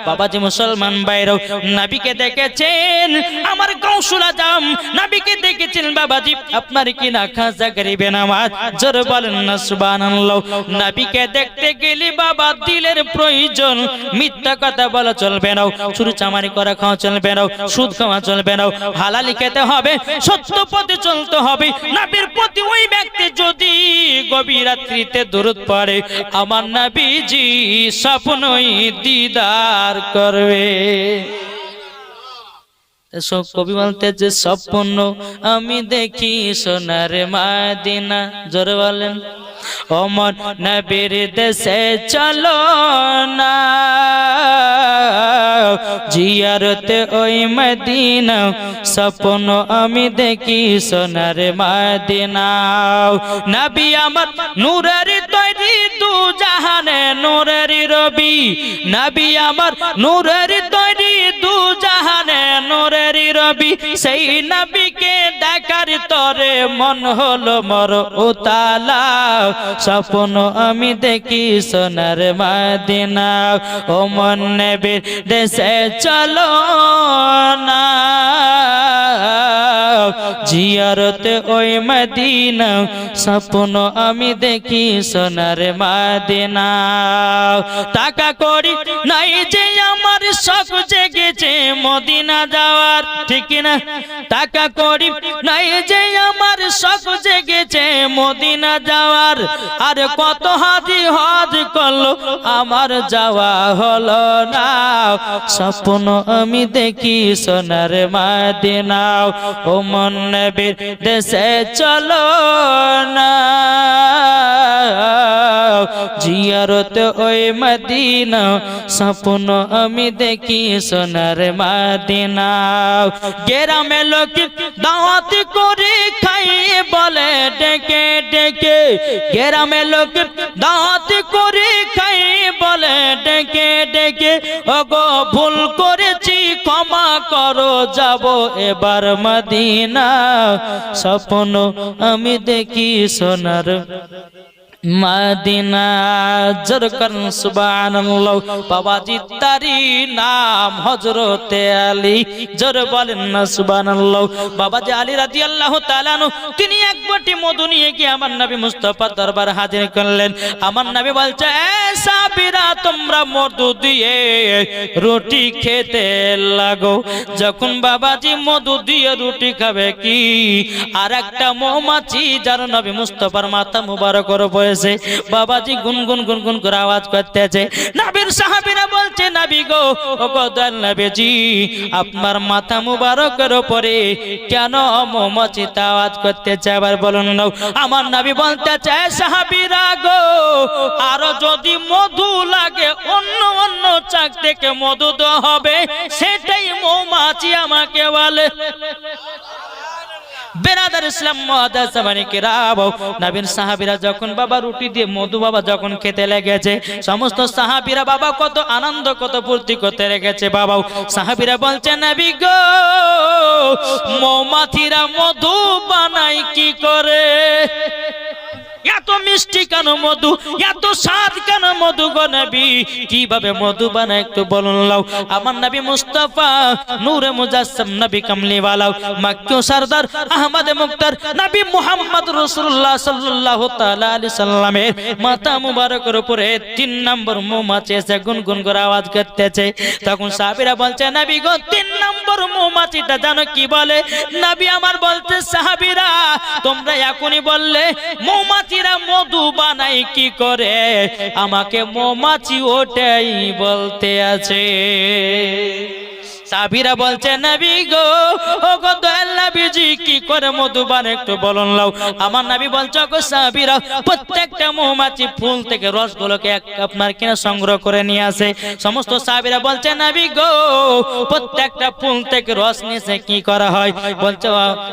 বাবাজি মুসলমান ভাইরা, নবীকে দেখেছেন আমার গাউসুল আজম, নবীকে দেখেছেন বাবাজি আপনার কি না খাজা গরিবে নামাজ। জোরে বলেন না সুবহানাল্লাহ। নবীকে দেখতে গেলে বাবা দিলের প্রয়োজন, মিথ্যা কথা বলা চলবে না, চুরি চামারি করা খাওয়া চলবে না, সুদ খাওয়া চলবে না, হালালি খেতে হবে, সত্য পথে চলতে হবে। নবীর প্রতি ওই ব্যক্তি যদি গভীর রাত্রিতে দরুদ পড়ে আমার নবীজি স্বপ্নই দিদার করবে। সব কবি বলতে যে স্বপ্ন আমি দেখি সোনার মদিনা। জোরে বলেন ওমর নবীর দেশে চলো না, জিয়ারতে ওই মদিনা, স্বপ্ন আমি দেখি সোনার মদিনা। নবী আমার নূরের তৈরি দু জাহানে নূরের রবি, নবী আমার নূরের তৈরি দু জাহানে নূরের রবি। সেই নবীকে দেখার তরে মন হলো মর উতালা, স্বপ্ন আমি দেখি সোনার মদিনা। ও মন নবীর দেশে চলো না, জিয়ারতে ওই মদিনা, স্বপ্ন আমি দেখি সোনার মদিনা। টাকা করি নাই যে আমার শখ জেগেছে মদিনা যাওয়ার, ঠিক না? টাকা করি নাই যে আমার শখ জেগেছে মদিনা যাওয়ার। আর কত হাজি হজ করলো আমার যাওয়া হলো না, স্বপ্ন আমি দেখি সোনার মদিনা। ও মন নবীর দেশে চলো না, জিয়ারত ওই মদিনা, স্বপ্ন আমি দেখি সোনার মদিনা। গ্রামে লোক দাওয়াত করে খাইয়ে বলে ডেকে ডেকে, গ্রামে লোক দাওয়াত করে খাইয়ে বলে ডেকে ডেকে, ওগো ভুল করেছি ক্ষমা করো যাব এবার মদিনা, স্বপ্ন আমি দেখি সোনার মদিনা। জোর করুন সুবহানাল্লাহ। বাবাজি তারি নাম হযরতে আলী, জোর বলেন না সুবহানাল্লাহ। বাবাজি আলী রাদিয়াল্লাহু তাআলা আনহু তিনি এক বাটি মধু নিয়ে গিয়ে আমার নবী মুস্তাফার দরবারে হাজির করলেন। আমার নবী বলছে, এ সাহাবীরা তোমরা মধু দিয়ে রুটি খেতে লাগো। যখন বাবাজি মধু দিয়ে রুটি খাবে কি, আর একটা মৌমাছি যার নবী মুস্তাফার মাথা মুবারকের উপরে বাবাজি গুনগুন গুনগুন করে আওয়াজ করতেছে। নবীর সাহাবীরা বলছে, নবী গো, ওগো দয়াল নবীজি, আপনার মাথা মুবারকের উপরে কেন মৌমাছি আওয়াজ করতেছে, আবার বলুন না। আমার নবী বলতেছে, সাহাবীরা গো, আর যদি মধু লাগে অন্য অন্য চাক থেকে মধু দেওয়া হবে, সেটাই মৌমাছি আমাকে বলে। বেরাদার ইসলাম মুআজ্জামানি কিরাম, নবীর সাহাবীরা যখন বাবা রুটি দিয়ে মধু বাবা যখন খেতে লেগেছে, সমস্ত সাহাবীরা বাবা কত আনন্দ কত ফুর্তি করতে লেগেছে। বাবা সাহাবীরা বলছে, নবী গো, মৌমাছিরা মধু বানায় কি করে? এত মিষ্টি কেন মধু, এত স্বাদ কেন মধু গো নবী, কিভাবে মধু বানায় একটু বলুন লাও। আমার নবী মুস্তাফা নূরে মুজাসসাম নবী কামলিওয়ালা মক্কি সরদার আহমদ মুক্তার নবী মুহাম্মদ রাসূলুল্লাহ সাল্লাল্লাহু তাআলা আলাইহি সাল্লামের মাথা মুবারকের উপরে 3 নম্বর মৌমাছি এসে গুনগুন করে আওয়াজ করতেছে। তখন সাহাবীরা বলছে, নবী গো, 3 নম্বর মৌমাছিটা জানো কি বলে? নবী আমার বলতে, সাহাবীরা তোমরা এখনই বললে মৌমাছিরা মধু বানায় কি করে, আমাকে মৌমাছি ওটাই বলতে আছে। সাহাবীরা বলছে, নবী গো, ওগো দয়াল নবীজি, কি করে মধু বানায় একটু বলুন লাও। আমার নবী বলছে, ওগো সাহাবীরা, প্রত্যেকটা মৌমাছি ফুল থেকে রসগুলোকে আপনার কিনা সংগ্রহ করে নিয়ে আসে। সমস্ত সাহাবীরা বলছে, নবী গো, প্রত্যেকটা ফুল থেকে রস নিয়ে কি করা হয়? বলছে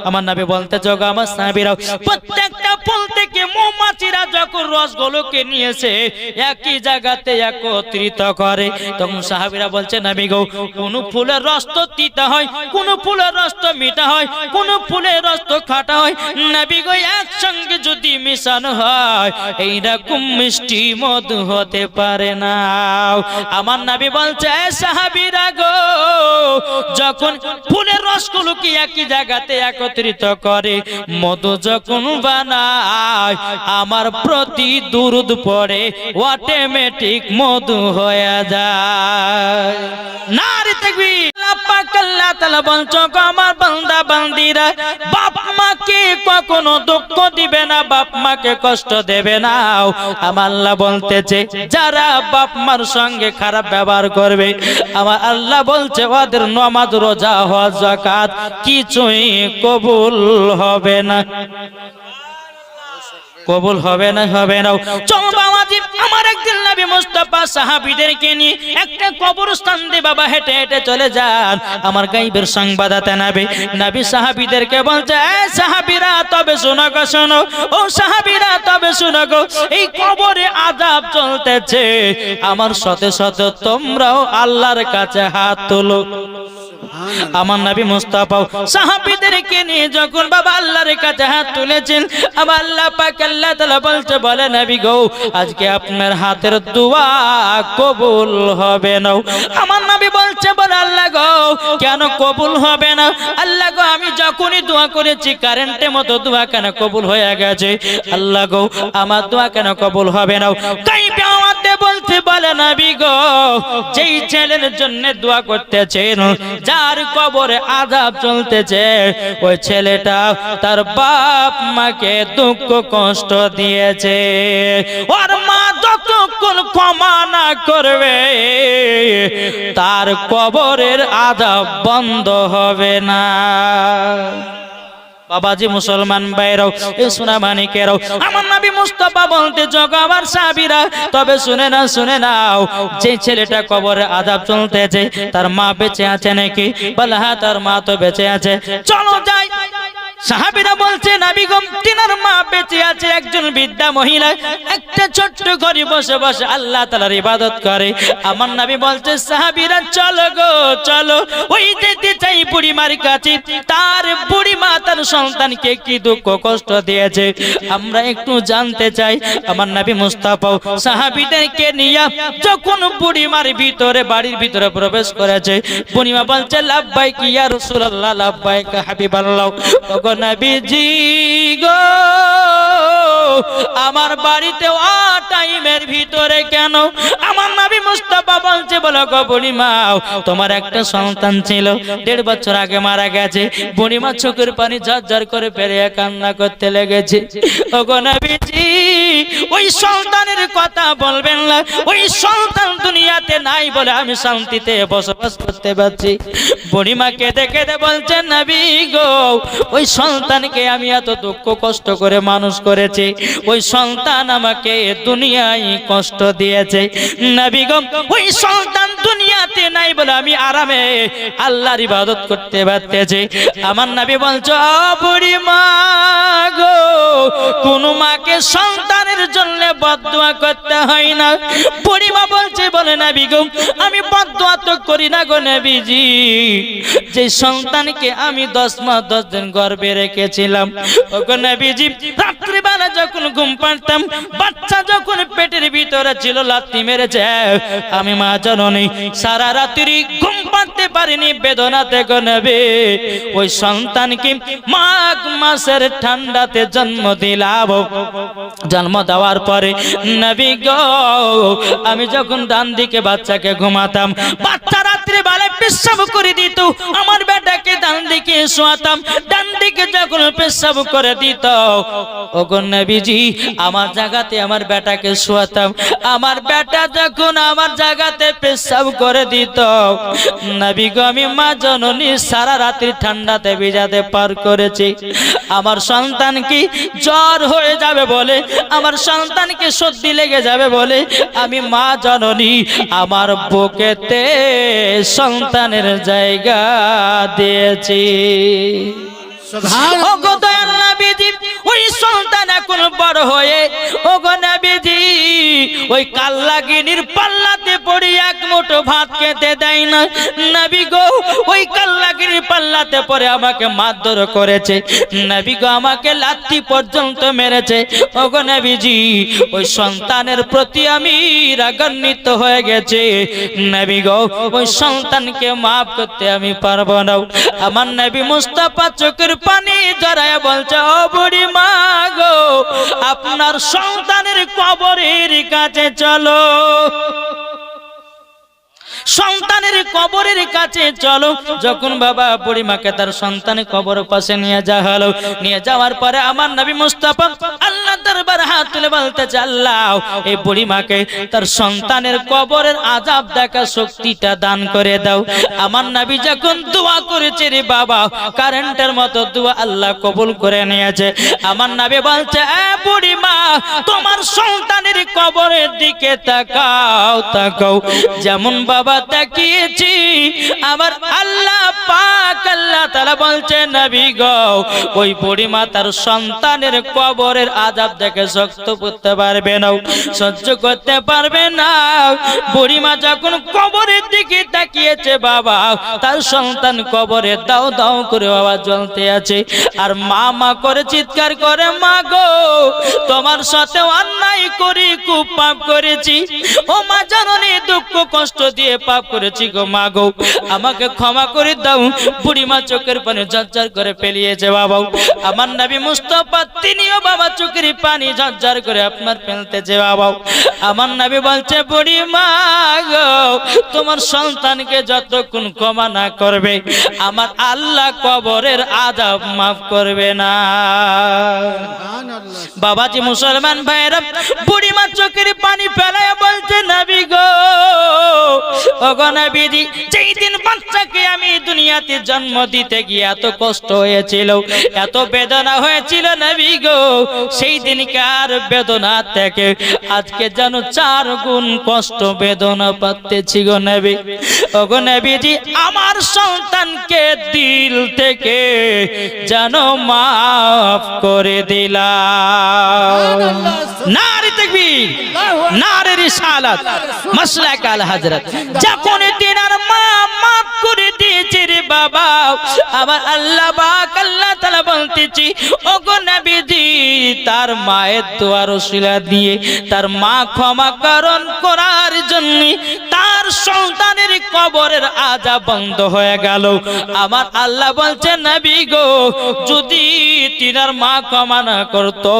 আমার নবী বলতে, যোগা আমার সাহাবীরা, প্রত্যেকটা ফুল থেকে মৌমাছিরা যখন রসগুলোকে নিয়েছে একই জায়গাতে একত্রিত করে। তখন সাহাবীরা বলছে, নবী গো, কোন ফুলের রস তো তিতা হয়, কোন ফুলের রস তো মিঠা হয়, কোন ফুলের রস তো খাটা হয়, নবী গো, একসঙ্গে যদি মিশানো হয় এইরকম মিষ্টি মধু হতে পারে না। আমার নবী বলছে, সাহাবীরা গো, যখন ফুলের রসগুলোকে একই জায়গাতে একত্রিত করে মধু যখন বানায়, আমার প্রতি দুরূদ পড়ে অটোমেটিক মধু হয়ে যায়। নারে তাকবীর। আল্লাহ তাআলা বলছো, আমার বান্দা বান্দিরা, বাপ মাকে কখনো দুঃখ দিবে না, বাপ মাকে কষ্ট দেবে না। আমার আল্লাহ বলতেছে, যারা বাপ মার সঙ্গে খারাপ ব্যবহার করবে, আমার আল্লাহ বলছে, ওদের নামাজ রোজা হজ যাকাত কিছুই কবুল হবে না, কবুল হবে না, হবে না। চল বাবাজি, আমার একদিন নবী মুস্তাফা সাহাবীদেরকে নিয়ে একটা কবরস্থান দিয়ে বাবা হেঁটে হেঁটে চলে যান। আমার গায়বের সংবাদদাতা নবী সাহাবীদেরকে বলছে, এ সাহাবীরা তবে শোনো গো, শোনো, ও সাহাবীরা তবে শোনো গো, এই কবরে আযাব চলতেছে, আমার সাথে সাথে তোমরাও আল্লাহর কাছে হাত তোলো। আমার নবী মুস্তাফা সাহাবীদেরকে নিয়ে যখন বাবা আল্লাহর কাছে হাত তুলেছেন, আবার আল্লাহ পাক আল্লাহ তাআলা বলতে বলে, নবী গো, আজকে আপনার হাতের দোয়া কবুল হবে না। আমার নবী বলছে, বলে আল্লাহ গো, কেন কবুল হবে না? আল্লাহ গো, আমি যখনই দোয়া করেছি কারেন্টের মতো দোয়া কেন কবুল হয়ে গেছে? আল্লাহ গো, আমার দোয়া কেন কবুল হবে না? তাই আমাকে বলতে বলে, নবী গো, যেই ছেলের জন্য দোয়া করতেছেন, যার কবরে আযাব চলতেছে, ওই ছেলেটা তার বাপ মাকে দুঃখ কষ্ট দিয়েছে, ওর মা যতক্ষণ ক্ষমা না করবে তার কবরের আযাব বন্ধ হবে না। বাবাজি মুসলমান ভাইরাও, এ সোনা মানিকেরাও, আমার নবী মুস্তাফা বলতে, জগাবার সাহাবীরা তবে শুনে না, শুনে নাও, যে ছেলেটা কবরে আযাব চলতেছে তার মা বেঁচে আছে নাকি? বলে হ্যাঁ, তার মা তো বেঁচে আছে। চলো যাই। সাহাবীরা বলছে নবী গো তিনার মা বেঁচে আছে, একজন বৃদ্ধা মহিলা একটা ছোট্ট ঘরে বসে বসে আল্লাহ তাআলার ইবাদত করে। আমার নবী বলছে সাহাবীরা চলো গো চলো, ওই যেতে চাই বুড়িমার কাছে, তার বুড়িমা তার সন্তানকে কি দুঃখ কষ্ট দিয়েছে আমরা একটু জানতে চাই। আমার নবী মুস্তাফা সাহাবীদেরকে নিয়ে যখন বুড়িমার ভিতরে বাড়ির ভিতরে প্রবেশ করেছে, বুড়িমা বলছে লাব্বাইক ইয়া রাসূলুল্লাহ, লাব্বাইক হাবিবাল্লাহ। ওগো নবীজি গো, আমার বাড়িতে টাইমের ভিতরে কেন? আমার নবী মুস্তাফা বলছে বলো গো বুড়িমা, তোমার একটা সন্তান ছিল, 1.5 বছর আগে মারা গেছে। বুড়িমা চোখের পানি ঝরঝর করে ফেলে কান্না করতে লেগেছে। ওগো নবীজি, ওই সন্তানের কথা বলবেন না, ওই সন্তান দুনিয়াতে নাই বলে আমি শান্তিতে বসবাস করতে পারছি। বুড়িমা কেঁদে কেঁদে বলছেন নবী গো, ওই সন্তানকে আমি এত দুঃখ কষ্ট করে মানুষ করেছি, ওই সন্তান আমাকে দুনিয়ায় কষ্ট দিয়েছে। নবী গো, ওই সন্তান দুনিয়াতে নাই বলে আমি আরামে আল্লাহর ইবাদত করতে পারতেছি। আমার নবী বলছে ও বুড়িমা গো, কোন মাকে সন্তানের জন্য বদদুয়া করতে হয় না। বুড়িমা বলছে বলে নবী গো, আমি বদদুয়া তো করি না গো নবীজি, যে সন্তানকে আমি 10 মাস 10 দিন গর্ভে রেখেছিলাম, ওগো নবীজি রাত্রিবেলা যখন ঘুম পাড়তাম, বাচ্চা যখন পেটের ভিতরে ছিল লাথি মেরেছে, আমি মা জননী সারা রাত্রি ঘুম পাড়তে পারিনি বেদনাতে গো নবী। ওই সন্তানকে মাঘ মাসের ঠান্ডাতে জন্ম দিলাম। জন্ম দেওয়ার পরে নবী গো, আমি যখন ডান দিকে বাচ্চাকে ঘুমাতাম, বাচ্চা রাত্রে বেলা পেশাব করে দিত, আমার বেটাকে ডান দিকে শোয়াতাম, ডান দিকে যখন পেশাব করে দিত, ওগো নবীজি আমার জায়গাতে আমার বেটাকে শোয়াতাম, আমার বেটা যখন আমার জায়গাতে পেশাব করে দিত, নবী গো আমি মা জননী সারা রাত্রি ঠান্ডাতে ভিজাতে পার করেছি। আমার সন্তান কি জ্বর হয়ে যাবে বলে, আমার সন্তানকে সর্দি লেগে যাবে বলে আমি মা জননী আমার বুকেতে সন্তানের জায়গা দিয়েছি। সুবহানাল্লাহ। ওগো দয়াল নবীজি, ওই সন্তান এখন বড় হয়ে ওগো নবীজি ওই কাল্লাগিনীর পাল্লাতে পড়ে এক মুঠো ভাত খেতে দেয় না। নবী গো, ওই কাল্লাগিনীর পাল্লাতে পড়ে আমাকে মারধর করেছে, নবী গো আমাকে লাথি পর্যন্ত মেরেছে। ওগো নবীজি, ওই সন্তানের প্রতি আমি রাগান্বিত হয়ে গেছে। নবী গো, ওই সন্তানকে মাফ করতে আমি পারবো না। আমার নবী মুস্তাফা চোখের পানি জড়ায় বলছে ও বুড়ি মা গো, আপনার সন্তানের কবরের কাছে চলো, সন্তানের কবরের কাছে চলো। যখন বাবা বুড়িমাকে তার সন্তানের কবর পাশে নিয়ে যাওয়া হলো, নিয়ে যাওয়ার পরে আমার নবী মুস্তাফা আল্লাহ দরবার হাত তুলে বলতেছে আল্লাহ এই বুড়িমাকে তার সন্তানের কবরের আযাব দেখা শক্তিটা দান করে দাও। আমার নবী যখন দোয়া করেছে রে বাবা, কারেন্টের মতো দোয়া আল্লাহ কবুল করে নিয়েছে। আমার নবী বলছে এ বুড়িমা, তোমার সন্তানের কবরের দিকে তাকাও তাকাও, যেমন বাবা তাকিয়েছি আমার আল্লাহ পাক আল্লাহ তাআলা বলছে নবী গো, ওই বুড়িমা তার সন্তানের কবরের আযাব দেখে শক্ত করতে পারবে না, সহ্য করতে পারবে না। বুড়িমা যখন কবরের দিকে তাকিয়েছে বাবা, তার সন্তান কবরে দাও দাও করে আওয়াজ জ্বলতে আছে, আর মা মা করে চিৎকার করে মা গো, তোমার সাথে অন্যায় করি খুব পাপ করেছি, ও মা জননী দুঃখ কষ্ট দিয়ে পাপ করেছি গো মা গো, আমাকে ক্ষমা করে দাও। বুড়িমা চোখের পানি ঝরঝর করে ফেলিয়েছে বাবা। আমার নবী মুস্তাফা তিনিও বাবা চোখের পানি ঝরঝর করে আপনার ফেলতেছে বাবা। আমার নবী বলছে বুড়িমা গো, তোমার সন্তানকে যতক্ষণ ক্ষমা না করবে আমার আল্লাহ কবরের আযাব মাফ করবে না। বাবাজি মুসলমান ভাইরা, বুড়িমা চোখের পানি ফেলায় বলছে নবী গো, ওগো নবীজি যেই দিন বাচ্চাকে আমি দুনিয়াতে জন্ম দিতে গিয়ে এত কষ্ট হয়েছিল, এত বেদনা হয়েছিল নবী গো, সেই দিনকার বেদনা থেকে আজকে যেন 4 গুণ কষ্ট বেদনা পাচ্ছি গো নবী। ওগো নবীজি আমার সন্তানকে দিল থেকে যেন মাফ করে দিলাম। নারে তাকবীর, নারে রিসালাত, মাসলাক আল হযরত। যখন তিনার মা মাফ করে দিয়েছে রে বাবা, আবার আল্লাহ পাক আল্লাহ তাআলা বলতেছি, ওগো নবীজি, তার মায়ের দোয়ার ওসিলা দিয়ে তার মা ক্ষমা করণ করার জন্য তার সন্তানের কবরের আযাব বন্ধ হয়ে গেল। আমার আল্লাহ বলছে, নবী গো, যদি তিনার মা ক্ষমা না করতো,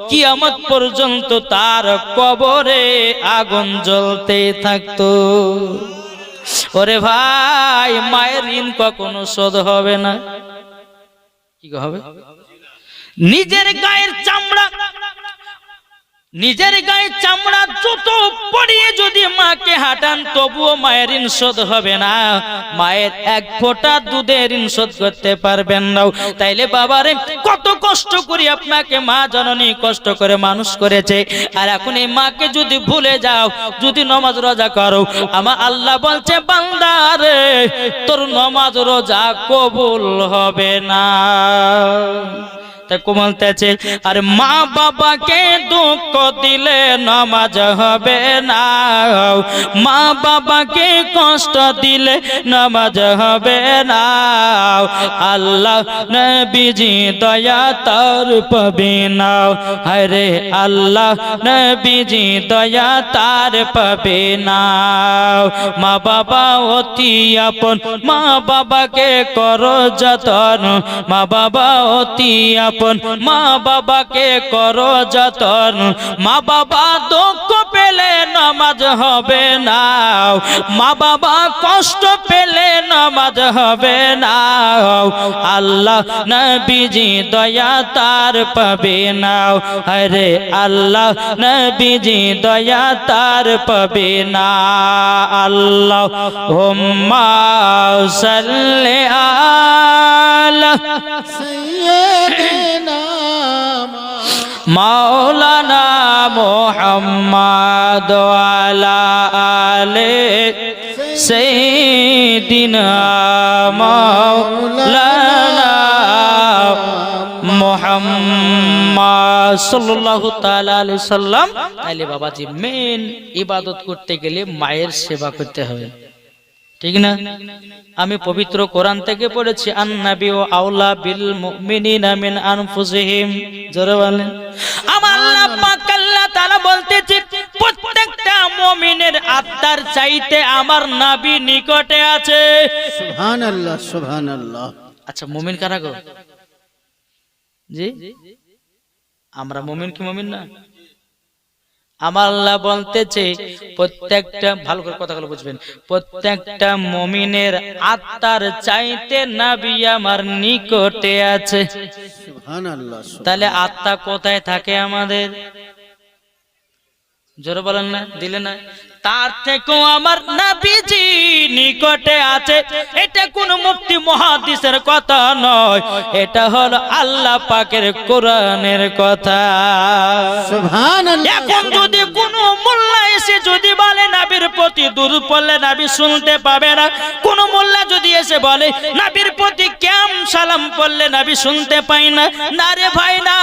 কিয়ামত পর্যন্ত তার কবরে আগুন জ্বলতে থাকতো। ওরে ভাই, মায়ের ঋণ কখনো শোধ হবে না। কি হবে? নিজের গায়ের চামড়া জুতো পরিয়ে যদি মাকে হাঁটান, তবুও মায়ের ঋণ শোধ হবে না। মায়ের এক ফোঁটা দুধের ঋণ শোধ করতে পারবেন না। তাইলে বাবারে, কত কষ্ট করে আপনাকে মা জননী কষ্ট করে মানুষ করেছে, আর এখন এই মাকে যদি ভুলে যাও, যদি নামাজ রোজা করো, আমার আল্লাহ বলছে, বান্দা রে, তোর নামাজ রোজা কবুল হবে না। বলতেছে, আর মা বাবাকে দুঃখ দিলে নামাজ হবে না, মা বাবাকে কষ্ট দিলে নামাজ হবে না। আল্লাহ নবীজি দয়া তার পাবে না, আরে আল্লাহ নবীজি দয়া তার পাবে না। মা বাবা অতি আপন, মা বাবাকে করো যতন, মা বাবা অতি আপন, মা বাবাকে করো যতন। মা বাবা দুঃখ পেলে নামাজ হবে না, মা বাবা কষ্ট পেলে নামাজ হবে না। আল্লাহ নবীজি দয়া তার পাবে না, আরে আল্লাহ নবীজি দয়া তার পাবে না। আল্লাহুম্মা সাল্লি আলা সাইয়্যিদিনা মাওলানা মুহাম্মদ ওয়ালা আলে সাইয়্যিদিনা মাওলানা মুহাম্মদ সাল্লাল্লাহু তাআলা আলাইহি সাল্লাম। তাইলে বাবাজি, মেন ইবাদত করতে গেলে মায়ের সেবা করতে হবে, ঠিক না? আমি পবিত্র কোরআন থেকে পড়েছি, আন-নাবিয়্যু আওলা বিল মুমিনিনা মিন আনফুসিহিম। জোরে বলেন। আমার আল্লাহ পাক আল্লাহ তাআলা বলতেছে, প্রত্যেকটা মুমিনের আত্মার চাইতে আমার নবী নিকটে আছে। সুবহানাল্লাহ, সুবহানাল্লাহ। আচ্ছা, মুমিন কারা গো? জি, আমরা মুমিন কি মুমিন না? আমার আল্লাহ বলতেছে, প্রত্যেকটা, ভালো করে কথাগুলো বুঝবেন, প্রত্যেকটা মুমিনের আত্মার চাইতে নবী আমার নিকটে আছে। সুবহানাল্লাহ। তাহলে আত্মা কোথায় থাকে আমাদের? জোরে বলেন না, দিলে না। তার থেকেও আমার নবীজি নিকটে আছে। এটা কোন মুফতি মুহাদ্দিসের কথা নয়, এটা হলো আল্লাহ পাকের কোরআনের কথা। সুবহানাল্লাহ। এখন যদি কোন মোল্লা এসে যদি বলে নবীর প্রতি দুরূদ পড়লে নবী শুনতে পাবে না, কোন মোল্লা যদি এসে বলে নবীর প্রতি কেম সালাম পড়লে নবী শুনতে পায় না, না রে ভাই না,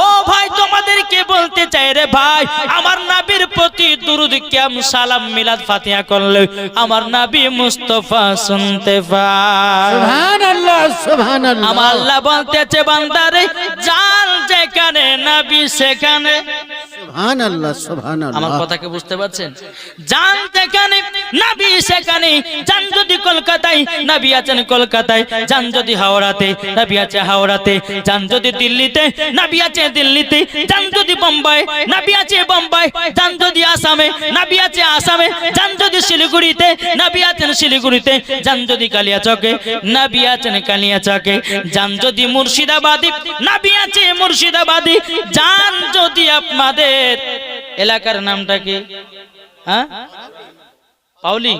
ও ভাই, তোমাদেরকে বলতে চাই রে ভাই, আমার নবীর প্রতি দুরূদ কেম সালাম মিলাদ ফাতিহা করলে আমার নবী মুস্তাফা শুনতে পায়। সুবহানাল্লাহ, সুবহানাল্লাহ। আমার আল্লাহ বলতেছে, বান্দারে, জান যেখানে নবী সেখানে। সুবহানাল্লাহ, সুবহানাল্লাহ। আমার কথাকে বুঝতে পারছেন? জান যেখানে নবী সেখানে। জান যদি কলকাতায়, নবী আছেন কলকাতায়। জান যদি হাওড়াতে, নবী আছে হাওড়াতে। জান যদি দিল্লিতে, নবী আছে দিল্লিতে। জান যদি বোম্বাই, নবী আছে বোম্বাই। জান যদি আসামে, নবী আছে আসামে। জান যদি শিলিগুড়িতে, নবী আছেন শিলিগুড়িতে। জান যদি কালিয়াচকে, নবী আছেন কালিয়াচকে। জান যদি মুর্শিদাবাদী, নবী আছে মুর্শিদাবাদী। জান যদি আপনাদের এলাকার নামটা কি? হ্যাঁ, পাউলি,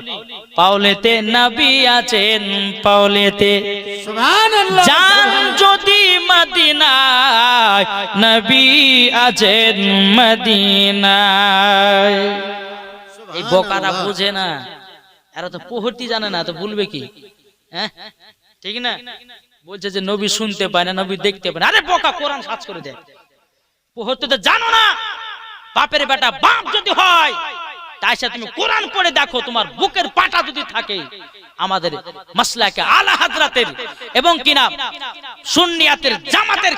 পাউলেতে নবী আছেন পাউলেতে। সুবহানাল্লাহ। জান যদি মদিনায়, নবী আছেন মদিনায়। এই বোকারা বুঝে না, এরা তো পহতি জানে না, তো বলবে কি? হ্যাঁ, ঠিক না? বলছে যে নবী শুনতে পায় না, নবী দেখতে পায় না। আরে বোকা, কোরআন সার্চ করে দেখ। হতে তো জানো না, বাপের বেটা বাপ যদি হয় তাই সে তুমি কোরআন পড়ে দেখো, তোমার বুকের পাটা যদি থাকে। আমাদের মাসলাকে আলা হাজরাতের এবং কিনা সুন্নিয়াতের জামাতের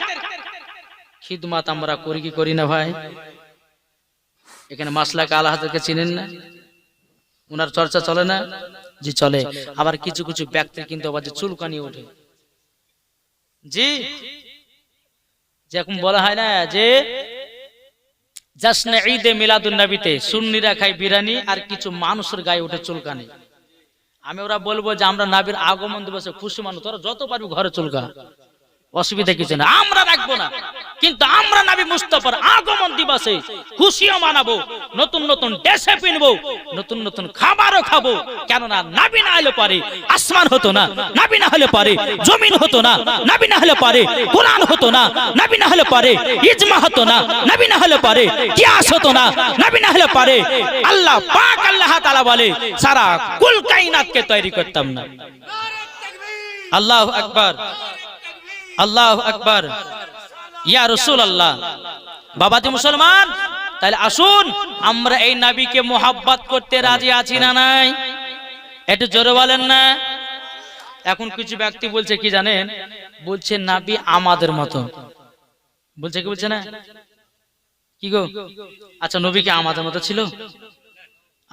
খিদমত আমরা করি কি করি না ভাই? এখানে মাসলাকে আলা হাজরাতকে চিনেন না? ওনার চর্চা চলে না? জি চলে। আবার কিছু কিছু ব্যক্তি কিন্তু আবার যে চুলকানি ওঠে, জি যেরকম বলা হয় না যে জাসনে ঈদে মিলাদুন নবীতে সুন্নিরা খায় বিরিয়ানি আর কিছু মানুষের গায়ে ওঠে চুলকানি। আমি ওরা বলবো যে আমরা নবীর আগমন দিবসে খুশি মানুষ, তোরা যত পারবি ঘরে চুলকা, অসুবিধা কিছু না, আমরা রাখবো না। কিন্তু আমরা নবী মুস্তাফার আগমন দিবসে খুশিও মানাবো, নতুন নতুন ড্রেসে পিনবো, নতুন নতুন খাবারও খাবো। কেননা নবী না হলে পারে আসমান হতো না, নবী না হলে পারে জমিন হতো না, নবী না হলে পারে কোরআন হতো না, নবী না হলে পারে ইজমা হতো না, নবী না হলে পারে কিয়াস হতো না, নবী না হলে পারে আল্লাহ পাক আল্লাহ তাআলা বলে সারা কুল কায়নাতকে তৈরি করতাম না। আল্লাহু আকবার, আল্লাহু আকবার, ইয়া রাসূলুল্লাহ। বাবাজি মুসলমান, তাহলে আসুন আমরা এই নবীকে মোহাব্বত করতে রাজি আছি না নাই? একটু জোরে বলেন না। এখন কিছু ব্যক্তি বলছে কি জানেন, বলছে নবী আমাদের মতো, বলছে কি বলছে না কি গো? আচ্ছা নবী কি আমাদের মতো ছিল?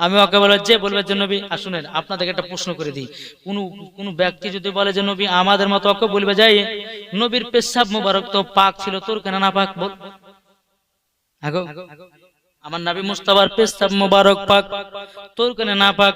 আমি ওকে বলবো যে বলবে যে নবী, শুনেন আপনাদেরকে একটা প্রশ্ন করে দিই, কোন ব্যক্তি যদি বলে যে নবী আমাদের মতো, ওকে বলবে যাই নবীর পেশাব মুবারক তো পাক ছিল, তোর কেন না পাক? বল আগো, আমার নবী মুস্তাফার পেশাব মুবারক পাক, তোর কেন না পাক?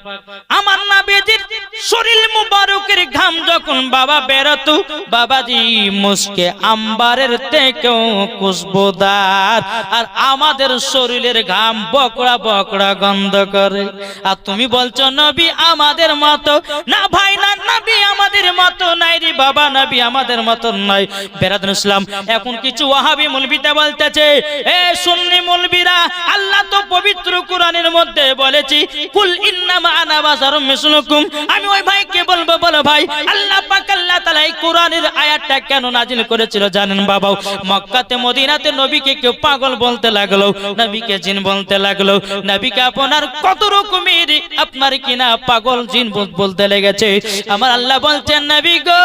আমার নবীজির শরীর মুবারকের ঘাম যখন বাবা বেরোতো, বাবাজি মুস্কে আম্বারের থেকেও খুশবুদার, আর আমাদের শরীরের ঘাম বকড়া বকড়া গন্ধ করে। আর তুমি বলছো নবী আমাদের মতো না? ভাই না, নবী আমাদের মতো নাই রে বাবা, নবী আমাদের মতো নাই। বেরাদুল ইসলাম, এখন কিছু ওয়াহাবী মৌলবীরা বলতেছে, এ সুন্নি মৌলবীরা, আল্লাহ তো পবিত্র কোরআনের মধ্যে বলেছি কুল ইন্নামা আনা বাশারুম মিসলুকুম। আমি ওই ভাইকে বলবো, বলো ভাই আল্লাহ পাক আল্লাহ তাআলা এই কোরআনের আয়াতটা কেন নাজিল করেছিল জানেন বাবা? মক্কাতে মদিনাতে নবীকে কেউ পাগল বলতে লাগলো, নবীকে জিন বলতে লাগলো, নবীকে আপনার কত রকমের আপনার কিনা পাগল জিন বলতে লেগেছে। আমার আল্লাহ বলছেন নবী গো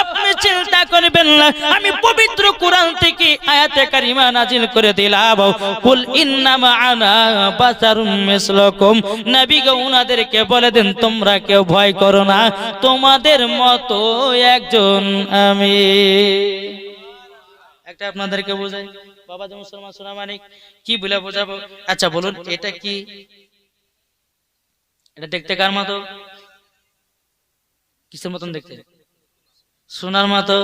আপনি চিন্তা করবেন না, আমি পবিত্র কোরআন থেকে আয়াতে কারিমা নাজিল করে দিলাম কুল ইন্নামা আনা বাশারুম মিসলুকুম। নবী গো উনাদেরকে বলে দেন তোমরা কেউ ভয় করো না, তোমাদের মতো একজন আমি। একটা আপনাদেরকে বোঝাই বাবা যে মুসলমান সোনা মানিক, কি বলে বোঝাবো? আচ্ছা বলুন এটা কি, এটা দেখতে কার মতো? কিসের মতন দেখতে? সোনার মতো।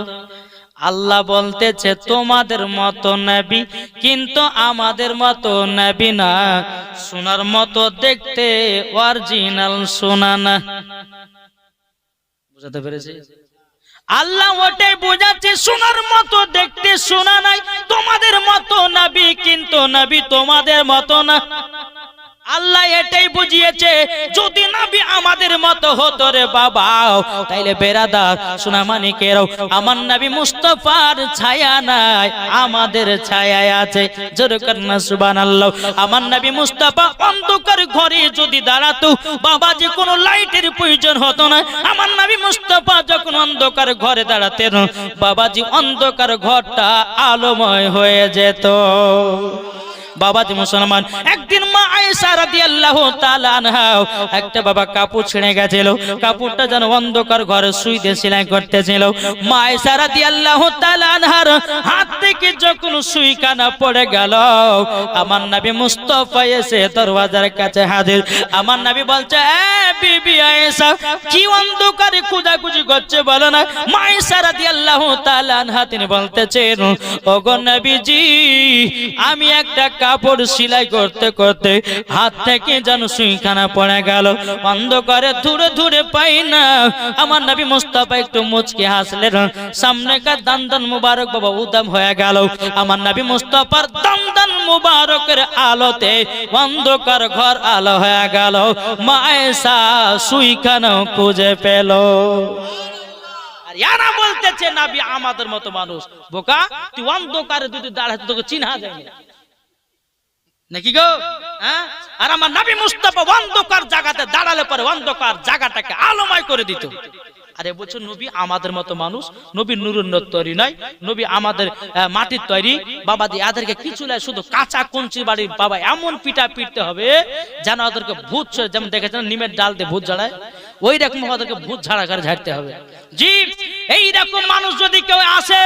আল্লাহ বলতেছে তোমাদের মতো নবী, কিন্তু আমাদের মতো নবী না, সোনার মতো দেখতে, অরিজিনাল সোনা না। বুঝাতে পেরেছি? আল্লাহ ওটাই বোঝাচ্ছে, সোনার মতো দেখতে সোনা নাই, তোমাদের মতো নবী কিন্তু নবী তোমাদের মতো না। আল্লাহ এটাই বুঝিয়েছে, যদি নবী আমাদের মতো হতো রে বাবা, তাইলে বেরাদার সোনা মানিকেরাও আমার নবী মুস্তাফার ছায়া নাই, আমাদের ছায়া আছে। জোরে করনা সুবহানাল্লাহ। আমার নবী মুস্তাফা অন্ধকার ঘরে যদি দাঁড়াতো, বাবাজি কোনো লাইটের প্রয়োজন হতো না। আমার নবী মুস্তাফা যখন অন্ধকার ঘরে দাঁড়াতেন, বাবাজি অন্ধকার ঘরটা আলোময় হয়ে যেত। বাবাজি মুসলমান, একদিন মা আয়েশা রাদিয়াল্লাহু তাআলা আনহা একটা বাবা কাপড় ছিঁড়ে গেছিল, কাপড়টা যেন অন্ধকার ঘরে শুইতে সেলাই করতেছিল। মা আয়েশা রাদিয়াল্লাহু তাআলা আনহার হাত থেকে যখন সুইখানা পড়ে গেল, আমার নবী মুস্তাফা এসে দরওয়াজার কাছে হাজির। আমার নবী বলছে, এ বিবি আয়েশা, কি অন্ধকারে খোঁজাখুঁজি করছে বলো না? মা আয়েশা রাদিয়াল্লাহু তাআলা আনহা তিনি বলতেছেন, ওগো নবীজি আমি একটা কাপড় সেলাই করতে করতে হাত থেকে যেন সুইখানা পড়ে গেল, অন্ধকারে ধুরে ধুরে পাই না। আমার নবী মুস্তাফা একটু মুচকি হাসলেন, সামনেকার দান মুবারক বাবা উদাম হয়ে গেল। আমার নবী মুস্তাফার দান মুবারকের আলোতে অন্ধকার ঘর আলো হয়ে গেল। মা আয়েশা সুইখানা খুঁজে পেল। আর ইয়ারা বলতেছে নবী আমাদের মতো মানুষ। বোকা, তুই অন্ধকারে দুটো দাঁড়াতে তোকে চিনা যায় না নাকি গো? হ্যাঁ, আর আমার নবী মুস্তাফা অন্ধকার জায়গাতে দাঁড়ালে পরে অন্ধকার জায়গাটাকে আলোময় করে দিত। আরে বলছো নবী আমাদের মতো মানুষ, নবী নুরুন্নত তৈরি নয়, নবী আমাদের মাটির তৈরি। বাবা দি এদেরকে কিছু নয়, শুধু কাঁচা কঞ্চি বাড়ি বাবা এমন পিটা পিটতে হবে যেন ওদেরকে ভূত, যেমন দেখেছেন নিমের ডাল দিয়ে ভূত ঝাড়ায়, ওই রকম ওদেরকে ভূত ঝাড়া করে ঝাড়তে হবে। জি, এইরকম মানুষ যদি কেউ আসে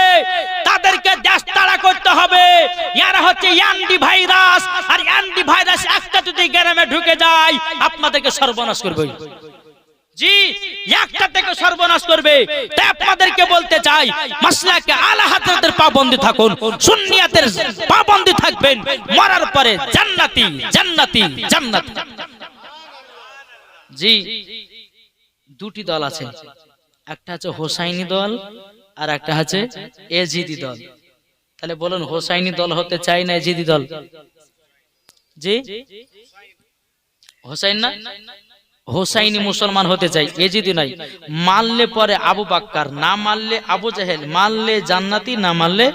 তাদেরকে দেশ তাড়া করতে হবে। ইয়ারা হচ্ছে অ্যান্টি ভাইরাস, আর অ্যান্টি ভাইরাস একটা যদি গ্রামে ঢুকে যায় আপনাদেরকে সর্বনাশ করবে। জি, একটা থেকে সর্বনাশ করবে। তাই আপনাদেরকে বলতে চাই, মাসলাকে আলা হাজরাতের পাবন্দি থাকুন, সুন্নিয়াতের পাবন্দি থাকবেন, মরার পরে জান্নাতি জান্নাতি জান্নাতি। জি, দুটি দল আছে, একটা হচ্ছে হোসাইনি দল আর একটা হচ্ছে এজিদি দল। তাহলে বলুন, হোসাইনি দল হতে চাই না এজিদি দল? জি, হোসাইন না, হোসাইনি মুসলমান হতে চাই, এজিদি নাই। মানলে পরে আবু বাক্কার, না মানলে আবু জাহেল, মানলে জান্নাতি, না মানলে